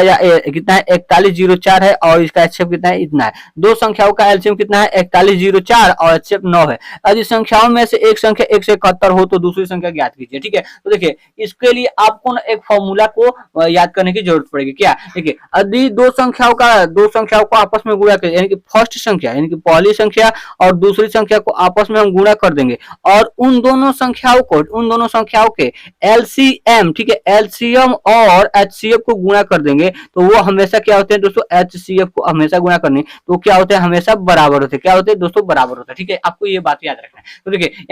कितना है, 4104 है और इसका एचसीएफ कितना है, इतना है। दो संख्याओं का एलसीएम कितना है, 4104 और एचसीएफ 9 है। यदि संख्याओं में से एक संख्या 171 हो तो दूसरी संख्या ज्ञात कीजिए। ठीक है, तो देखिए इसके लिए आपको ना एक फॉर्मूला को याद करने की जरूरत पड़ेगी। क्या, देखिए यदि दो संख्याओं को आपस में गुणा करें, यानी कि फर्स्ट संख्या यानी कि पहली संख्या और दूसरी संख्या को आपस में हम गुणा कर देंगे और उन दोनों संख्याओं के एलसीएम, ठीक है, एलसीएम और एचसीएफ को गुणा कर देंगे तो वो हमेशा क्या होते हैं दोस्तों, एचसीएफ को हमेशा गुणा करने तो क्या होते हैं, हमेशा बराबर होते हैं। क्या होते हैं दोस्तों, बराबर होते हैं। ठीक है, आपको ये बात याद रखना है। तो देखिए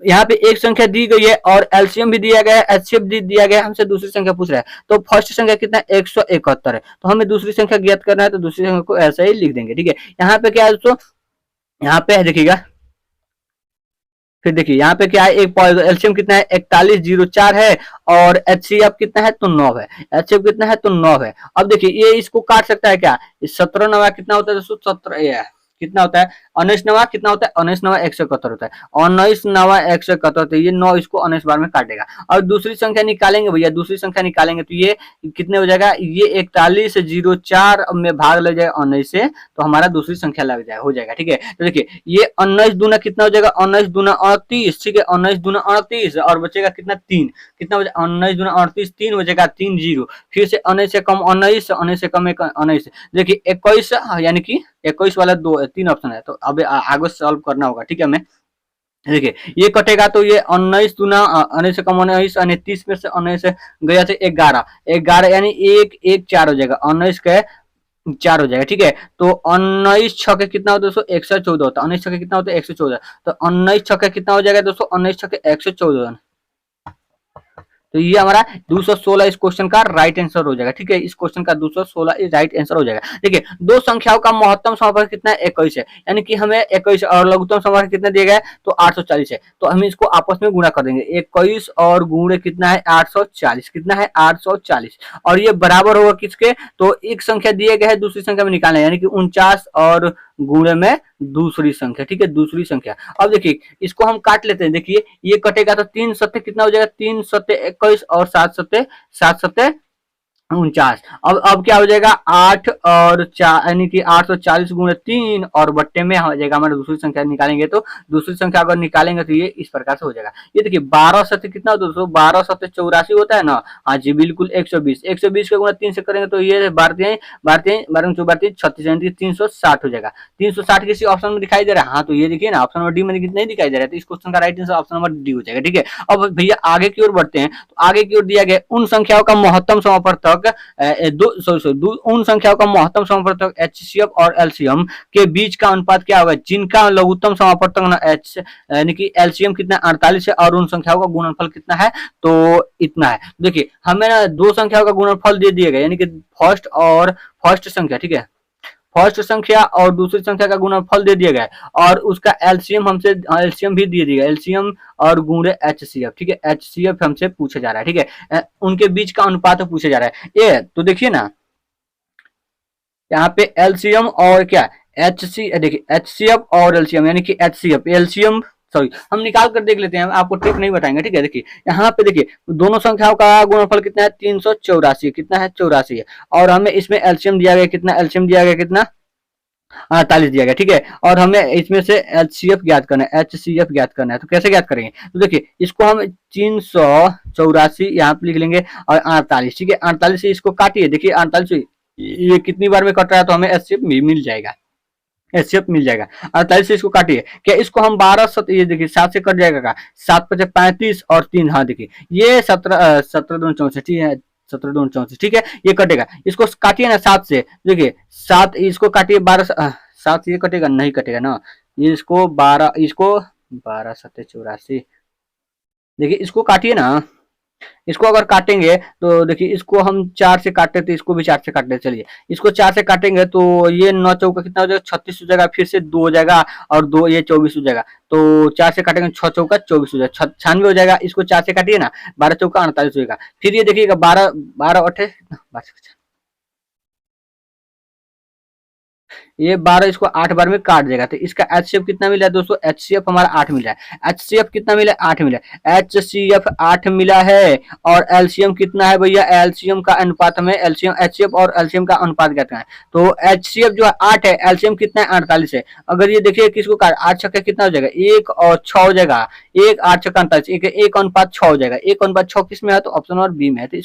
यहाँ पे एक संख्या दी गई है और एलसीएम भी दिया गया है, एचसीएफ भी दिया गया है, हमसे दूसरी संख्या पूछ रहा है। तो फर्स्ट संख्या कितना है, 171 है। तो हमें दूसरी संख्या ज्ञात करना है तो दूसरी संख्या को ऐसा ही लिख देंगे। ठीक है, यहाँ पे क्या है दोस्तों, यहाँ पे देखिएगा, फिर देखिए यहाँ पे क्या है, एक एलसीएम कितना है, 4104 है और एचसीएफ कितना है, तो 9 है। एचसीएफ कितना है, तो 9 है। अब देखिए ये इसको काट सकता है क्या, 17 9 कितना होता है दोस्तों, 17 कितना होता है, 19 9 कितना होता है, 19 9 171 होता है। 19 9 171 होता है। ये 9 इसको 19 बार में काटेगा और दूसरी संख्या निकालेंगे भैया, दूसरी संख्या निकालेंगे तो ये कितने हो जाएगा, ये 4104 में भाग लग जाएगा 19 से तो हमारा दूसरी संख्या लग जाएगा, हो जाएगा। ठीक है, तो देखिए ये 19 दूना कितना हो जाएगा, 19 दूना 38। ठीक है, 19 दूना 38 और बचेगा कितना, 3। कितना हो जाएगा, 19 दूना 38, 3 बचेगा, 3 0। फिर से 19 से कम 19, 19 से कम 19। देखिए 21 यानी कि 21 वाला 3 ऑप्शन है तो अब आगे सॉल्व करना होगा। ठीक है, हमें देखिए ये कटेगा तो ये 19 दूना 19 से कम 19 यानी 30 में से 19 गया तो 11 यानी 1 1 4 हो जाएगा, 19 के 4 हो जाएगा। ठीक है, तो 19 छके कितना होता है दोस्तों, 114 होता है। 19 छके कितना होता है, 114। तो 19 छके कितना हो जाएगा दोस्तों, 19 छके 114। तो ये हमारा 216 इस क्वेश्चन का राइट आंसर हो जाएगा। ठीक है, इस क्वेश्चन का 216 इस राइट आंसर हो जाएगा। देखिए दो संख्याओं का महत्तम समापन कितना है, 21 है। यानी कि हमें 21 और लघुत्तम समापन कितना दिया गया है, तो 840 है। तो हम इसको आपस में गुणा कर देंगे, 21 और गुणे कितना है, 840। कितना है, 840। और ये बराबर होगा किसके, तो एक संख्या दिए गए है, दूसरी संख्या में निकालना है, यानी कि 49 और गुणे में दूसरी संख्या। ठीक है, दूसरी संख्या। अब देखिए इसको हम काट लेते हैं। देखिए ये कटेगा तो 3 सत्ते कितना हो जाएगा, 3 सत्ते 21 और 7 सत्ते 49। अब क्या हो जाएगा 8 और 4 यानी कि 840 गुणे 3 और बट्टे में हो जाएगा हमारे दूसरी संख्या निकालेंगे तो दूसरी संख्या अगर निकालेंगे तो ये इस प्रकार से हो जाएगा। ये देखिए 12 सत्य कितना होता है दोस्तों, 12 सत्य 84 होता है ना। हाँ जी बिल्कुल 120, 120 का गुणा 3 से करेंगे तो ये भारतीय भारतीय 36 यानी 360 हो जाएगा। 360 किसी ऑप्शन में दिखाई दे रहा है, हाँ तो ये देखिए ना ऑप्शन नंबर डी में नहीं दिखाई दे रहा है, तो इस क्वेश्चन का right answer option number D हो जाएगा। ठीक है, अब भैया आगे की ओर बढ़ते हैं, तो आगे की ओर दिया गया उन संख्याओं का महत्तम समापवर्तक उन संख्याओं का महत्तम समापवर्तक एचसीएफ और एलसीएम के बीच का अनुपात क्या होगा जिनका लघुत्तम समापवर्तक एच यानी कि एलसीएम कितना 48 है और उन संख्याओं का गुणनफल कितना है तो इतना है। देखिए हमें ना दो संख्याओं का गुणनफल दे दिया गया यानी कि फर्स्ट संख्या, ठीक है, फर्स्ट संख्या और दूसरी संख्या का गुणनफल दे दिया गया है और उसका एलसीएम हमसे एलसीएम भी दे दिया गया, एलसीएम और गुणे एचसीएफ। ठीक है, एचसीएफ हमसे पूछा जा रहा है। ठीक है, उनके बीच का अनुपात पूछा जा रहा है। ये तो देखिए ना यहाँ पे एलसीएम और क्या देखिए एचसीएफ और एलसीएम यानी कि एचसीएफ एलसीएम सॉरी हम निकाल कर देख लेते हैं, आपको ट्रिक नहीं बताएंगे। ठीक है, देखिए यहाँ पे देखिए दोनों संख्याओं का गुणनफल कितना है 384, कितना है 84 है और हमें इसमें एलसीएम दिया गया कितना, एलसीएम दिया गया कितना 48 दिया गया। ठीक है, और हमें इसमें से एचसीएफ ज्ञात करना है, एचसीएफ ज्ञात करना है, तो कैसे ज्ञात करेंगे तो देखिए इसको हम 384 यहाँ पे लिख लेंगे और 48। ठीक है, 48 से इसको काटिए, देखिए 48 ये कितनी बार में कट रहा है तो हमें एचसीएफ मिल जाएगा, एचसीएफ मिल जाएगा। 48 से इसको काटिए, क्या इसको हम 12 ये देखिए 7 से कट जाएगा, 7 पचे 35 और 3, हाँ देखिए ये 17 दूनी 64, ठीक है 17 दूनी 64, ठीक है ये कटेगा। इसको काटिए ना 7 से, देखिए 7 इसको काटिए 12 7 ये कटेगा नहीं कटेगा ना, ये इसको 12 7 84, देखिए इसको काटिए ना, इसको अगर काटेंगे तो देखिए इसको हम 4 से काटे तो इसको भी 4 से काटते, चलिए इसको 4 से काटेंगे तो ये 9 चौका कितना हो जाएगा 36 हो जाएगा, फिर से 2 हो जाएगा और 2 ये 24 हो जाएगा, तो 4 से काटेंगे 6 चौका 24 हो जाएगा, 96 हो जाएगा। इसको 4 से काटिए ना 12 चौका 48 हो जाएगा। फिर ये देखिएगा 12 12 8 ये 12 इसको 8 बार में काट देगा, तो इसका एचसीएफ कितना मिला है दोस्तों, एचसीएफ हमारा 8 मिला है। एचसीएफ कितना मिला है 8 मिला है, एचसीएफ 8 मिला है और एलसीएम कितना है भैया, एलसीएम का अनुपात हमें एलसीएम एचसीएफ और एलसीएम का अनुपात कहते हैं, तो एचसीएफ जो है 8 है, एलसीएम कितना है 48 है। अगर ये देखिए किसको काट 8 छक्का कितना हो जाएगा 1 और 6 हो जाएगा, 1 8 छक्का 48, 1 अनुपात 6 हो जाएगा, 1 अनुपात 6 किस में है तो ऑप्शन नंबर बी में है। तो